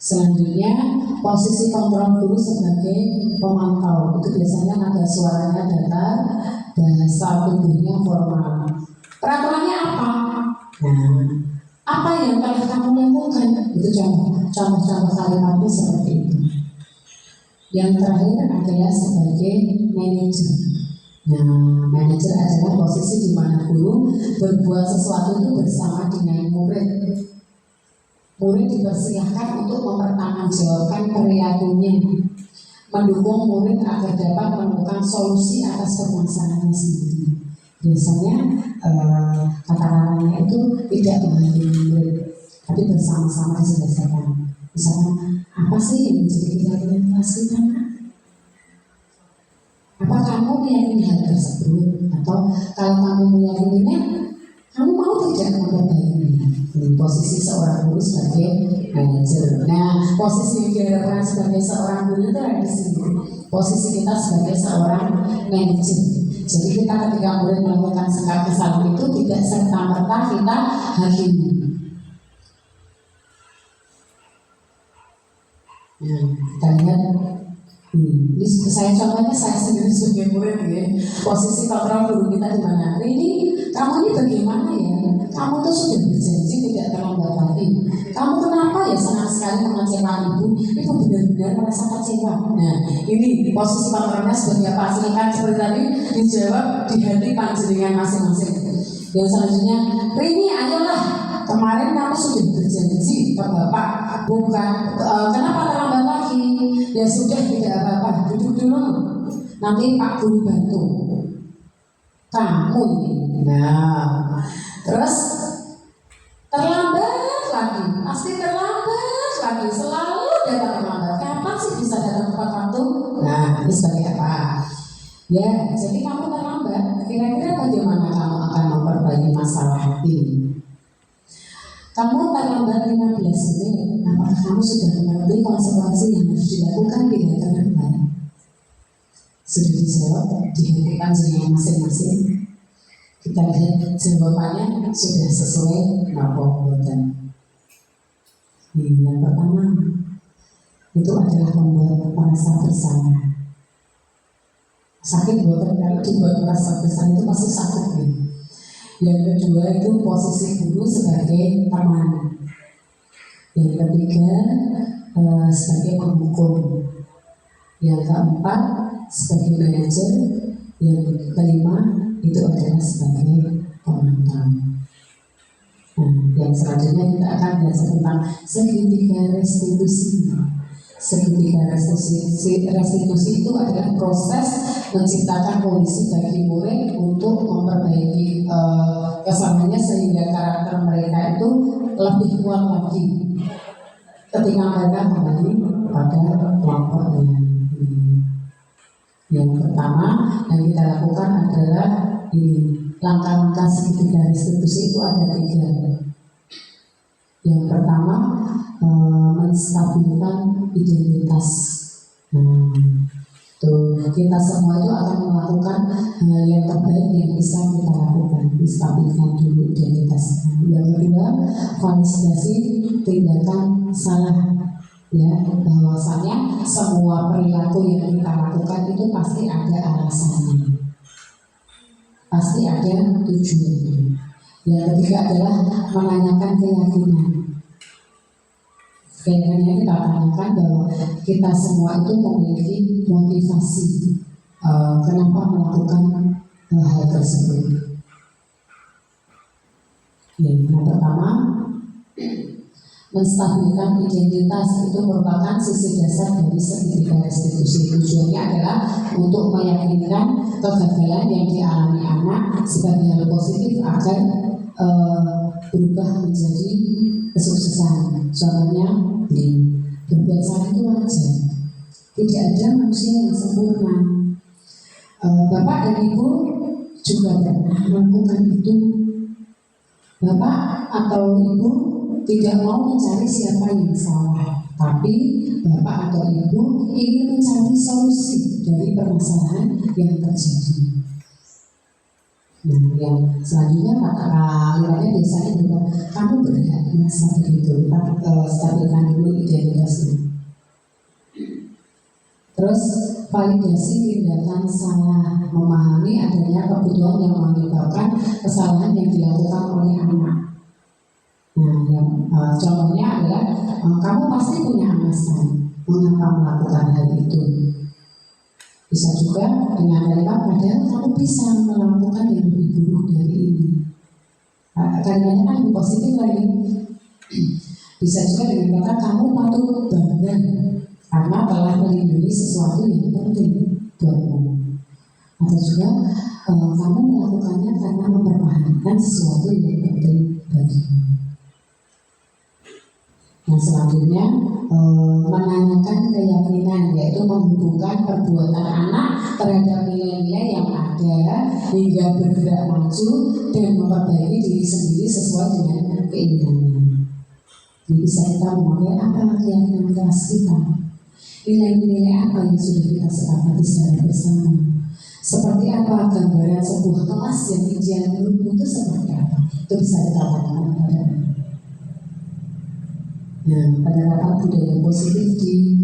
Selanjutnya posisi kontrol guru sebagai pemantau. Itu biasanya ada suaranya datar, bahasa tubuhnya formal. Peraturannya apa? Nah, apa yang telah kamu lakukan? Itu contoh kalimatnya seperti itu. Yang terakhir adalah sebagai manajer. Nah, manajer adalah posisi di mana guru berbuat sesuatu itu bersama dengan murid. Murid dipersilahkan untuk mempertanggungjawabkan perilakunya, mendukung murid agar dapat menemukan solusi atas permasalahannya sendiri. Biasanya kata-katanya itu tidak menghakimi murid, tapi bersama-sama diselesaikan. Misalnya, apa sih yang menjadi keyakinan kelas kita? Apa kamu meyakini hal tersebut? Atau kalau kamu meyakininya, kamu mau tidak memperbaikinya? Ini posisi seorang guru sebagai manajer. Nah, posisi yang diharapkan sebagai seorang guru itu ada di sini. Posisi kita sebagai seorang manajer. Jadi kita ketika murid melakukan kesalahan itu tidak serta-merta kita hakimi. Nah, kita lihat. Ini saya contohnya saya sendiri sebagai murid ya. Posisi kontrol guru kita di mana? Ini kamu ini bagaimana ya? Kamu tuh sudah berjanji tidak terlambat lagi. Kamu kenapa ya senang sekali mengecewakan ibu? Ibu benar-benar merasa kecewa. Nah, ini posisi kontrolnya sebagai apa? Silakan seperti tadi dijawab di hati panjenengan masing-masing. Yang selanjutnya, Rini ayolah. Kemarin kamu sudah berjanji ke bapak, bukan kenapa terlambat lagi? Ya sudah tidak apa-apa, duduk dulu. Nanti Pak Guru bantu. Kamu ini. Nah, terus terlambat lagi, pasti terlambat lagi, selalu datang terlambat. Kapan sih bisa datang tepat waktu? Nah, ini sebagai apa? Ya, jadi kamu terlambat. Kira-kira bagaimana kamu akan memperbaiki masalah ini? Kamu terlambat 15 menit, apakah kamu sudah mengerti konsekuensi yang harus dilakukan bila terlambat? Sudah dijawab, dihentikan dengan masing-masing. Kita lihat jawabannya sudah sesuai nopo boten. Yang pertama itu adalah membuat merasa bersalah. Sakit boten kalau dibuat merasa bersalah itu pasti sakit nih. Yang kedua itu posisi guru sebagai teman. Yang ketiga sebagai penghukum. Yang keempat sebagai manajer. Yang kelima itu adalah sebagai pemantau. Nah, yang selanjutnya kita akan belajar tentang segitiga restitusi. segitiga restitusi itu adalah proses menciptakan kondisi bagi murid untuk memperbaiki kesalahannya sehingga karakter mereka itu lebih kuat lagi ketika mereka kembali pada kelompoknya. Yang pertama yang kita lakukan adalah ini, langkah-langkah segitiga restitusi itu ada 3. Yang pertama, menstabilkan identitas. Nah, tuh kita semua itu akan melakukan hal yang terbaik yang bisa kita lakukan, menstabilkan dulu identitas. Yang kedua, validasi tindakan salah. Ya, bahwasanya semua perilaku yang kita lakukan itu pasti ada alasannya, pasti ada tujuannya. Yang ketiga adalah menanyakan keyakinan. Keyakinannya kita tanyakan bahwa kita semua itu memiliki motivasi kenapa melakukan hal tersebut. Yang pertama, menstabilkan identitas itu merupakan sisi dasar dari segitiga restitusi. Tujuannya adalah untuk meyakinkan kegagalan yang dialami anak sebagai hal positif agar berubah menjadi kesuksesan. Contohnya, berbuat salah itu wajar. Tidak ada manusia yang sempurna. Bapak dan Ibu juga pernah melakukan itu. Bapak atau Ibu tidak mau mencari siapa yang salah, tapi Bapak atau Ibu ingin mencari solusi dari permasalahan yang terjadi. Nah, yang selanjutnya kalimatnya biasanya juga kamu berhak merasa begitu, stabilkan dulu identitasnya. Terus validasi tindakan salah, memahami adanya kebutuhan yang menyebabkan kesalahan yang dilakukan oleh anak. Nah, yang contohnya adalah kamu pasti punya alasan mengapa melakukan hal itu. Bisa juga dengan kalimat padahal kamu bisa melakukan yang lebih buruk dari ini. Kalimatnya kan lebih positif lagi. Bisa juga dengan kata kamu patut bangga karena telah melindungi sesuatu yang penting buatmu. Atau juga kamu melakukannya karena mempertahankan sesuatu yang penting bagimu. Nah, selanjutnya menanyakan keyakinan, yaitu menghubungkan perbuatan anak terhadap nilai-nilai yang ada hingga bergerak maju dan memperbaiki diri sendiri sesuai dengan keinginannya. Jadi bisa kita memakai apa keyakinan kelas kita, nilai-nilai apa yang sudah kita sepakati secara bersama, seperti apa gambaran sebuah kelas yang ideal menurutmu itu seperti apa, itu bisa kita tanyakan kepada anak. Nah, pada rapat budaya positif di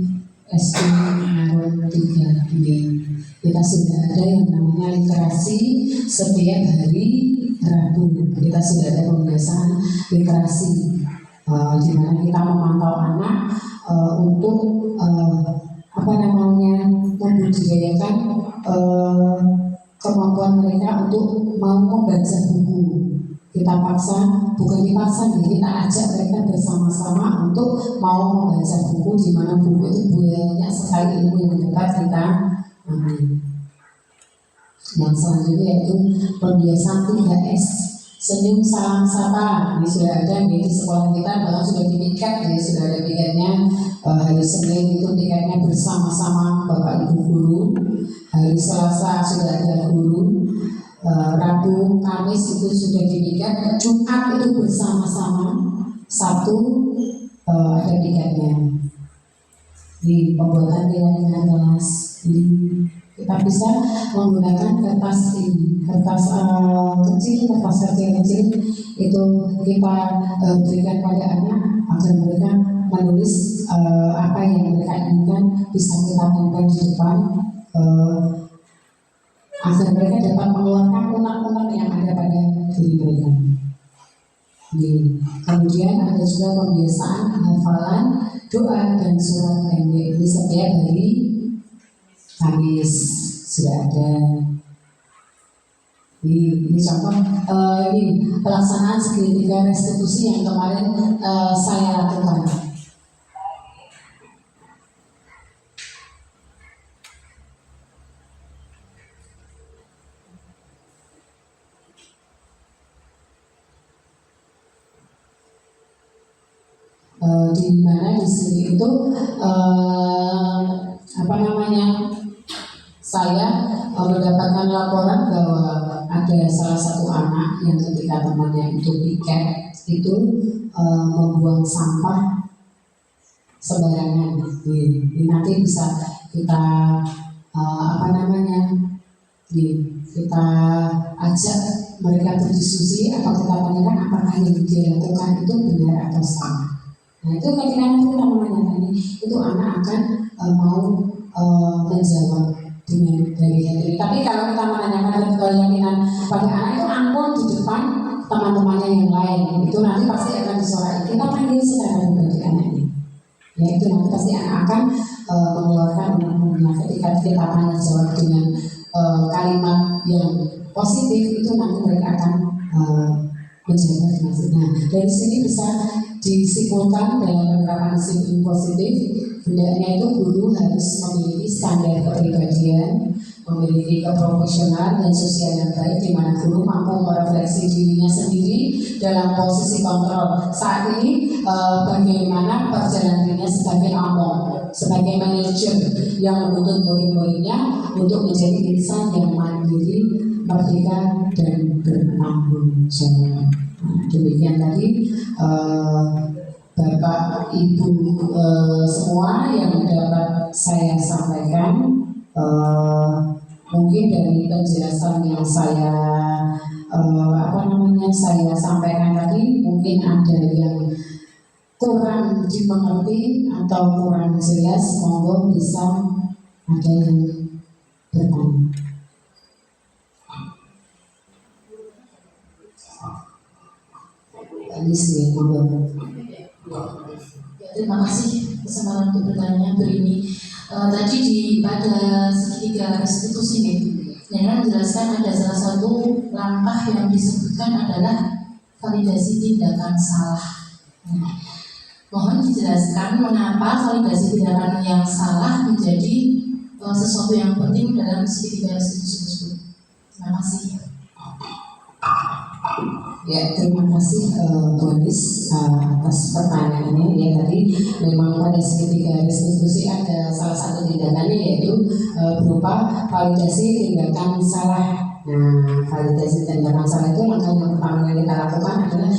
SD Ngaron 3 ini kita sudah ada yang namanya literasi setiap hari Rabu. Kita sudah ada pembiasaan literasi di mana kita memantau anak untuk membudidayakan kemampuan mereka untuk mau membaca buku. Kita paksa, bukan dipaksa, kita ajak mereka bersama-sama untuk mau membaca buku, di mana buku itu banyak sekali ilmu yang dapat kita ambil. Yang selanjutnya yaitu pembiasaan 3S, senyum, salam, sapa. Ini sudah ada di sekolah kita, bahkan sudah dipikat, jadi sudah ada pikatnya. Hari Senin itu pikatnya bersama-sama Bapak Ibu guru. Hari Selasa sudah ada guru. Rabu, Kamis itu sudah dipikat, Jumat itu bersama-sama, Sabtu ada pikatnya. Di pembuatan keyakinan kelas ini kita bisa menggunakan kertas ini, kertas kecil itu kita berikan pada anak agar mereka menulis apa yang mereka inginkan, bisa kita tempel di depan agar mereka dapat mengeluarkan unek-unek yang ada pada diri mereka. Kemudian ada juga pembiasaan hafalan doa dan surat pendek di setiap hari Kamis sudah ada. Ini contoh ini pelaksanaan segitiga restitusi yang kemarin saya lakukan. di mana di sini itu saya mendapatkan laporan bahwa ada salah satu anak yang ketika temannya itu piket itu membuang sampah sembarangan. Ini nanti bisa kita kita ajak mereka berdiskusi atau kita tanyakan apakah yang dilakukan itu benar atau salah. Nah itu ketika nanti kita menanyakan ini, itu anak akan mau menjawab dengan dari hati. Tapi kalau kita menanyakan keyakinan pada anak itu ampun di depan teman-temannya yang lain, itu nanti pasti akan disuarakan. Kita panggil secara pribadi anaknya. Ya itu nanti pasti anak akan mengeluarkan umumnya ketika kita tanya jawab dengan kalimat yang positif, itu nanti mereka akan menjawab dengan nah dari sini bisa disimpulkan dalam penerapan disiplin positif. Hendaknya itu guru harus memiliki standar kepribadian, memiliki keprofesional dan sosial yang baik, di mana guru mampu merefleksi dirinya sendiri dalam posisi kontrol. Saat ini bagaimana perjalanan dirinya sebagai among, sebagai manajer yang menuntut murid-muridnya untuk menjadi insan yang mandiri, merdeka dan bertanggung jawab. Demikian tadi Bapak Ibu semua yang dapat saya sampaikan. Mungkin dari penjelasan yang saya saya sampaikan tadi mungkin ada yang kurang dimengerti atau kurang jelas, monggo bisa ada yang bertanya. Terima kasih kesempatan untuk bertanya ini. Tadi pada segitiga restitusi ini, yang menjelaskan ada salah satu langkah yang disebutkan adalah validasi tindakan salah. Mohon dijelaskan mengapa validasi tindakan yang salah menjadi sesuatu yang penting dalam segitiga restitusi tersebut. Terima kasih. Ya, terima kasih Bu Anis atas pertanyaannya. Ya, tadi memang pada segitiga restitusi ada salah satu tindakannya yaitu berupa validasi tindakan salah. Nah, validasi tindakan salah itu langkah yang pertama yang kita lakukan adalah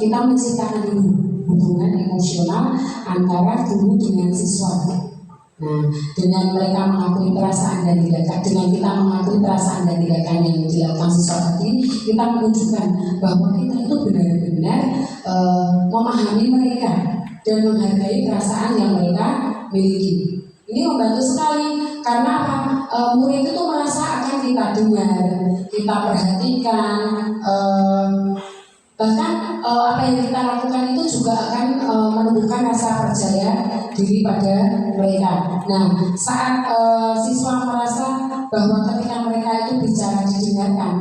kita menciptakan dulu hubungan emosional antara guru dengan siswa. Nah, dengan mereka mengakui perasaan dan tindakan, dengan kita mengakui perasaan dan tindakan yang dilakukan siswa tadi, kita menunjukkan bahwa kita itu benar-benar memahami mereka dan menghargai perasaan yang mereka miliki. Ini membantu sekali karena apa? Murid itu merasa akan kita dengar, kita perhatikan, bahkan apa yang kita lakukan itu juga akan menumbuhkan rasa percaya diri pada mereka. Nah, saat siswa merasa bahwa ketika mereka itu bicara didengarkan,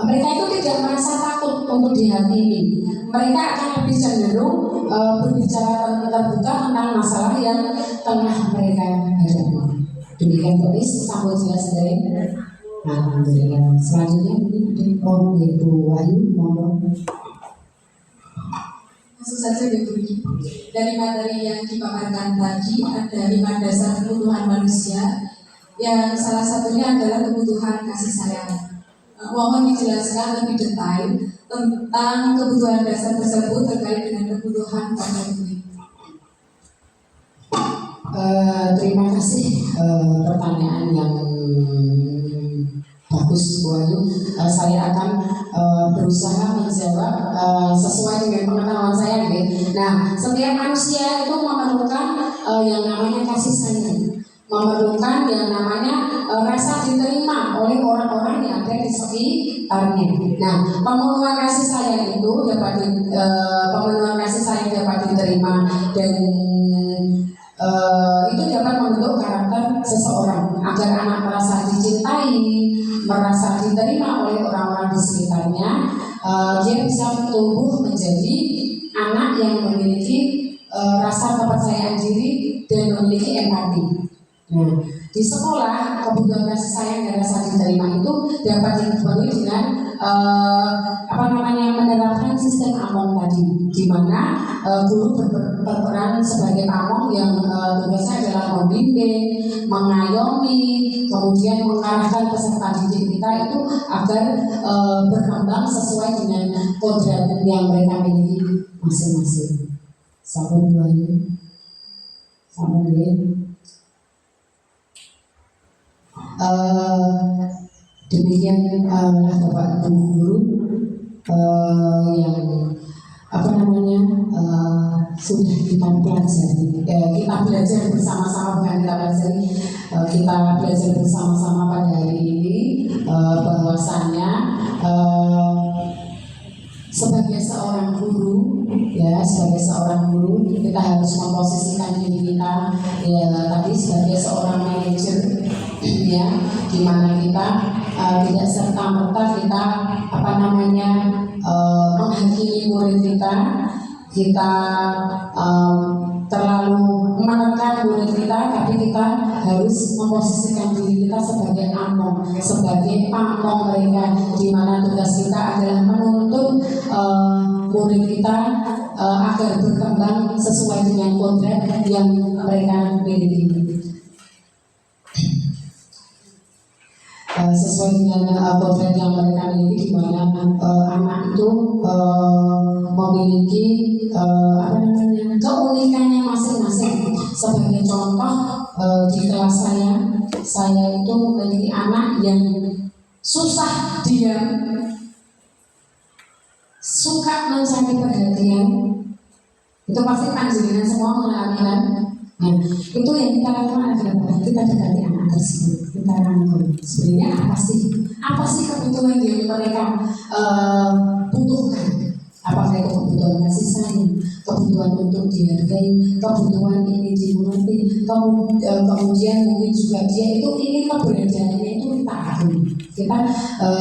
mereka itu tidak merasa takut untuk dihakimi. Mereka akan lebih cenderung berbicara terbuka tentang masalah yang tengah mereka hadapi. Demikian tulis sambung jelas dari. Alhamdulillah. Selanjutnya ini ada Ibu Wahyu, mohon. Langsung saja Ibu. Dari materi yang dipaparkan tadi ada 5 dasar kebutuhan manusia, yang salah satunya adalah kebutuhan kasih sayang. Mohon dijelaskan lebih detail tentang kebutuhan dasar tersebut terkait dengan kebutuhan pada ibu. Terima kasih pertanyaan yang bagus Bu Ayu. Saya akan berusaha menjawab sesuai dengan pengetahuan saya. Nah, setiap manusia itu memerlukan yang namanya kasih sayang, memerlukan yang namanya rasa diterima oleh orang-orang yang ada di sekitarnya. Nah, pemenuhan kasih sayang itu dapat diterima dan itu dapat membentuk karakter seseorang agar anak merasa dicintai, merasa diterima oleh orang-orang di sekitarnya. Dia bisa tumbuh menjadi anak yang memiliki rasa kepercayaan diri dan memiliki empati. Nah, di sekolah kebutuhan kasih sayang dan rasa diterima itu dapat dipenuhi dengan menerapkan sistem among tadi, di mana guru berperan sebagai among yang tugasnya adalah membimbing, mengayomi, kemudian mengarahkan peserta didik kita itu agar berkembang sesuai dengan kodrat yang mereka miliki masing-masing. Sampun dua ini, sampun ini. Demikian Bapak Ibu guru yang sudah kita pelajari, kita belajar bersama-sama, bukan kita pelajari, kita belajar bersama-sama pada hari ini bahwasannya sebagai seorang guru, kita harus memposisikan diri kita tadi sebagai seorang manajer, ya, di mana kita tidak serta merta kita menghakimi murid kita terlalu menekan murid kita, tapi kita harus memposisikan diri kita sebagai among, sebagai pamong mereka, di mana tugas kita adalah menuntun murid kita agar berkembang sesuai dengan kodrat yang mereka miliki. Sesuai dengan kodrat yang mereka miliki, di mana anak itu memiliki keunikannya masing-masing. Sebagai contoh, di kelas saya itu memiliki anak yang susah diam, suka mencari perhatian. Itu pasti panjenengan semua mengalami kan? Nah, itu yang kita lakukan adalah kita dekati anak tersebut, kita rangkul. Sebenarnya apa sih kebutuhan yang mereka butuhkan? Apakah itu kebutuhan kasih sayang, kebutuhan untuk dihargai, kebutuhan ini dimengerti, kemudian mungkin juga dia itu ini keberadaannya itu kita akui. Kita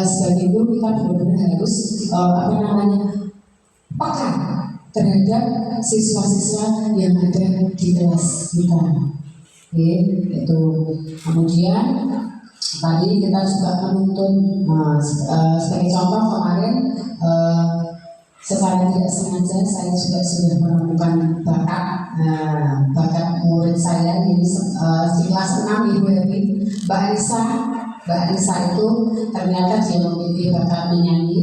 sebagai guru kita benar-benar harus peka terhadap siswa-siswa yang ada di kelas kita. Oke, itu. Kemudian tadi kita juga menuntun sebagai contoh kemarin secara tidak sengaja saya juga sudah menemukan bakat murid saya di kelas 6 Ibu Evi, Mbak Arisa itu ternyata dia memiliki bakat menyanyi.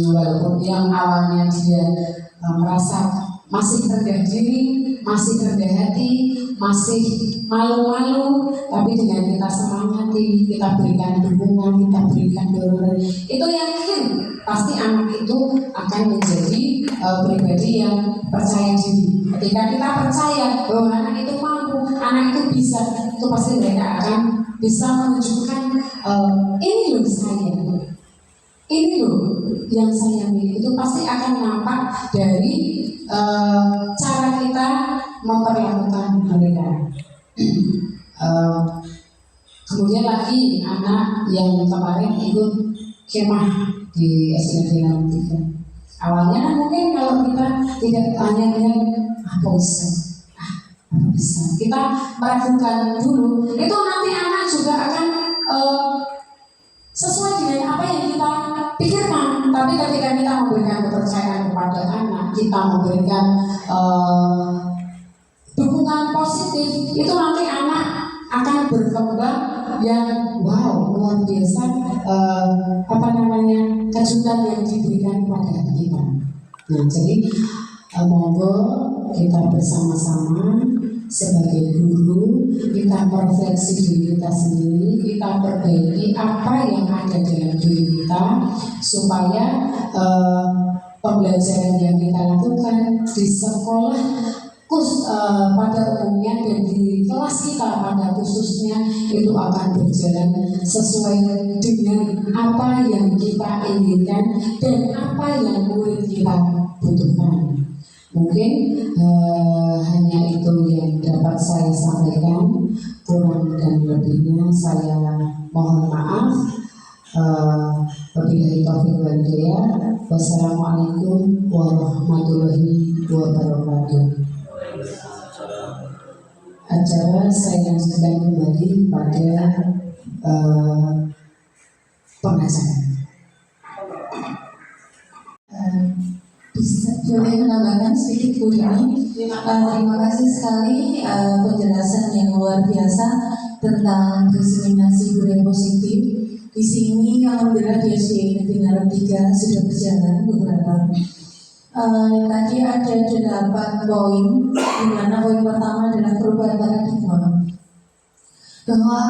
Walaupun yang awalnya dia merasa masih rendah diri, masih rendah hati, masih malu-malu, tapi dengan kita semangati, kita berikan dukungan, kita berikan dorongan, itu yakin pasti anak itu akan menjadi pribadi yang percaya diri. Ketika kita percaya bahwa anak itu mampu, anak itu bisa, itu pasti mereka akan bisa menunjukkan ini loh saya, ini loh yang saya miliki. Itu pasti akan nampak dari cara kita memperlakukan mereka. Kemudian lagi anak yang kemarin ikut kemah di SD Negeri 3. Awalnya mungkin kalau kita tidak hanya dengan apa bisa, kita meragukan dulu, itu nanti anak juga akan sesuai dengan apa yang kita pikirkan. Tapi ketika kita memberikan kepercayaan kepada anak, kita memberikan dukungan positif, itu nanti anak akan berkembang yang wow, luar biasa, kejutan yang diberikan kepada kita. Nah, jadi monggo kita bersama-sama sebagai guru, kita merefleksi diri kita sendiri, kita perbaiki apa yang ada dalam diri kita, supaya pembelajaran yang kita lakukan di sekolah pada umumnya dan di kelas kita pada khususnya itu akan berjalan sesuai dengan apa yang kita inginkan dan apa yang murid kita butuhkan. Mungkin hanya itu yang dapat saya sampaikan, kurang dan lebihnya saya mohon maaf. Wabillahi taufiq wal hidayah. Wassalamualaikum warahmatullahi wabarakatuh. acara, saya lanjutkan kembali pada pengacara. Bisa boleh menambahkan sedikit Bu Rini? Terima kasih sekali penjelasan yang luar biasa tentang diseminasi budaya positif. Di sini alhamdulillah di SD Negeri Ngarem 3 sudah berjalan beberapa. Tadi ada 8 poin, di mana poin pertama adalah perubahan paradigma. Bahwa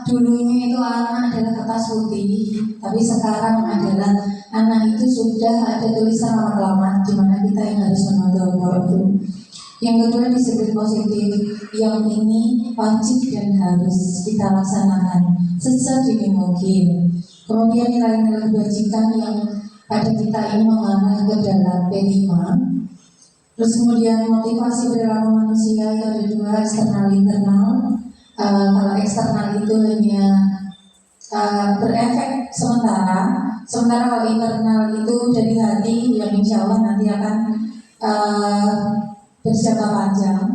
dulunya itu anak adalah kertas putih, tapi sekarang adalah anak itu sudah ada tulisan alamat di mana kita yang harus menonton itu. Yang kedua disiplin positif, yang ini wajib dan harus kita laksanakan sedini mungkin. Kemudian nilai-nilai kebajikan yang pada kita ini mengarah ke dalam P5. Terus kemudian motivasi perilaku manusia yang ada dua, eksternal internal. Kalau eksternal itu hanya berefek sementara kalau internal itu dari hati yang insya Allah nanti akan berjangka panjang.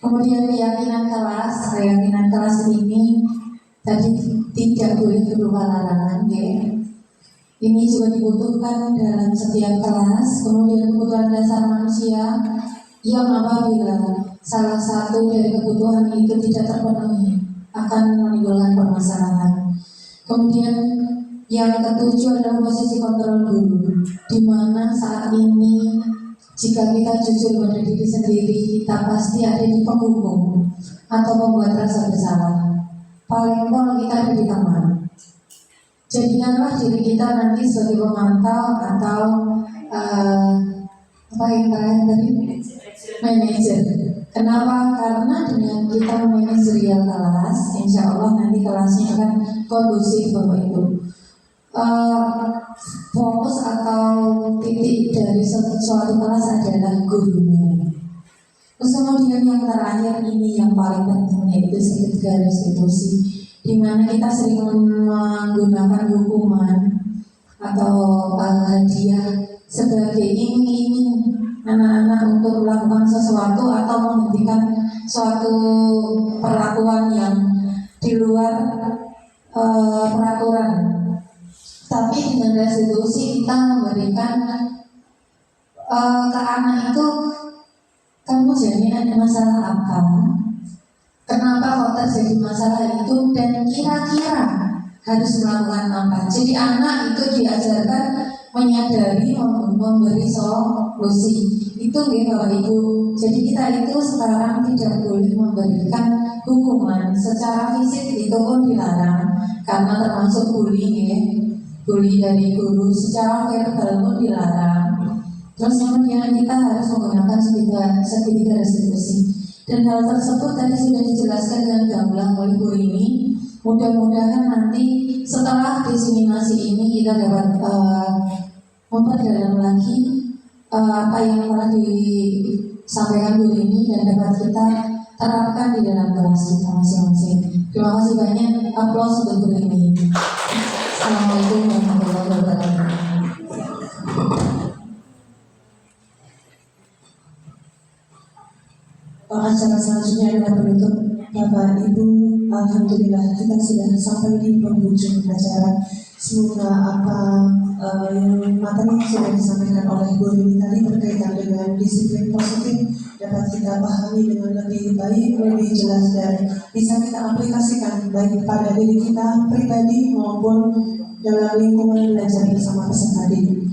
Kemudian keyakinan kelas ini tadi tidak boleh berupa larangan, ya. Ini juga dibutuhkan dalam setiap kelas. Kemudian kebutuhan dasar manusia yang apabila salah satu dari kebutuhan itu tidak terpenuhi akan menimbulkan permasalahan. Kemudian yang ketujuh adalah posisi kontrol guru, di mana saat ini jika kita jujur pada diri sendiri, kita pasti ada di penghukum atau membuat rasa bersalah. Paling pol kita ada di tengah. Jadikanlah diri kita nanti sebagai pemantau atau apa yang terakhir tadi? Manajer. Kenapa? Karena dengan kita memanajerial kelas, insya Allah nanti kelasnya akan kondusif Bapak Ibu. Fokus atau titik dari suatu kelas adalah gurunya. Terus kemudian yang terakhir ini yang paling penting, yaitu segitiga restitusi, di mana kita sering menggunakan hukuman atau hadiah sebagai iming-iming anak-anak untuk melakukan sesuatu atau menghentikan suatu perlakuan yang di luar peraturan. Tapi dengan restitusi kita memberikan ke anak itu, kamu jadi ada masalah apa? Kenapa kok terjadi masalah itu? Dan kira-kira harus melakukan apa? Jadi anak itu diajarkan menyadari, memberi solusi. Itu ya Bapak Ibu. Jadi kita itu sekarang tidak boleh memberikan hukuman secara fisik, itu pun dilarang karena termasuk bullying ya. Bully dari guru secara verbal pun dilarang. Terus kemudian kita harus menggunakan segitiga restitusi. Dan hal tersebut tadi sudah dijelaskan dengan gamblang oleh Bu Rini. Mudah-mudahan nanti setelah diseminasi ini kita dapat memperdalam lagi apa yang telah disampaikan Bu Rini dan dapat kita terapkan di dalam kelas kita masing-masing. Terima kasih banyak. Aplaus untuk Bu Rini. Assalamualaikum warahmatullahi wabarakatuh. Acara selanjutnya adalah penutup. Bapak Ibu, alhamdulillah kita sudah sampai di penghujung acara. Semoga apa yang materi sudah disampaikan oleh Bu Rini tadi berkaitan dengan disiplin positif dapat kita pahami dengan lebih baik, lebih jelas, dan bisa kita aplikasikan baik pada diri kita pribadi maupun dalam lingkungan belajar bersama peserta didik.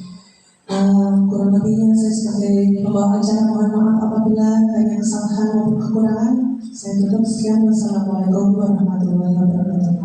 Kurang lebihnya saya sebagai pembawa acara mohon maaf apabila ada kesalahan maupun kekurangan. Saya tutup. Sekian. Wassalamualaikum warahmatullahi wabarakatuh.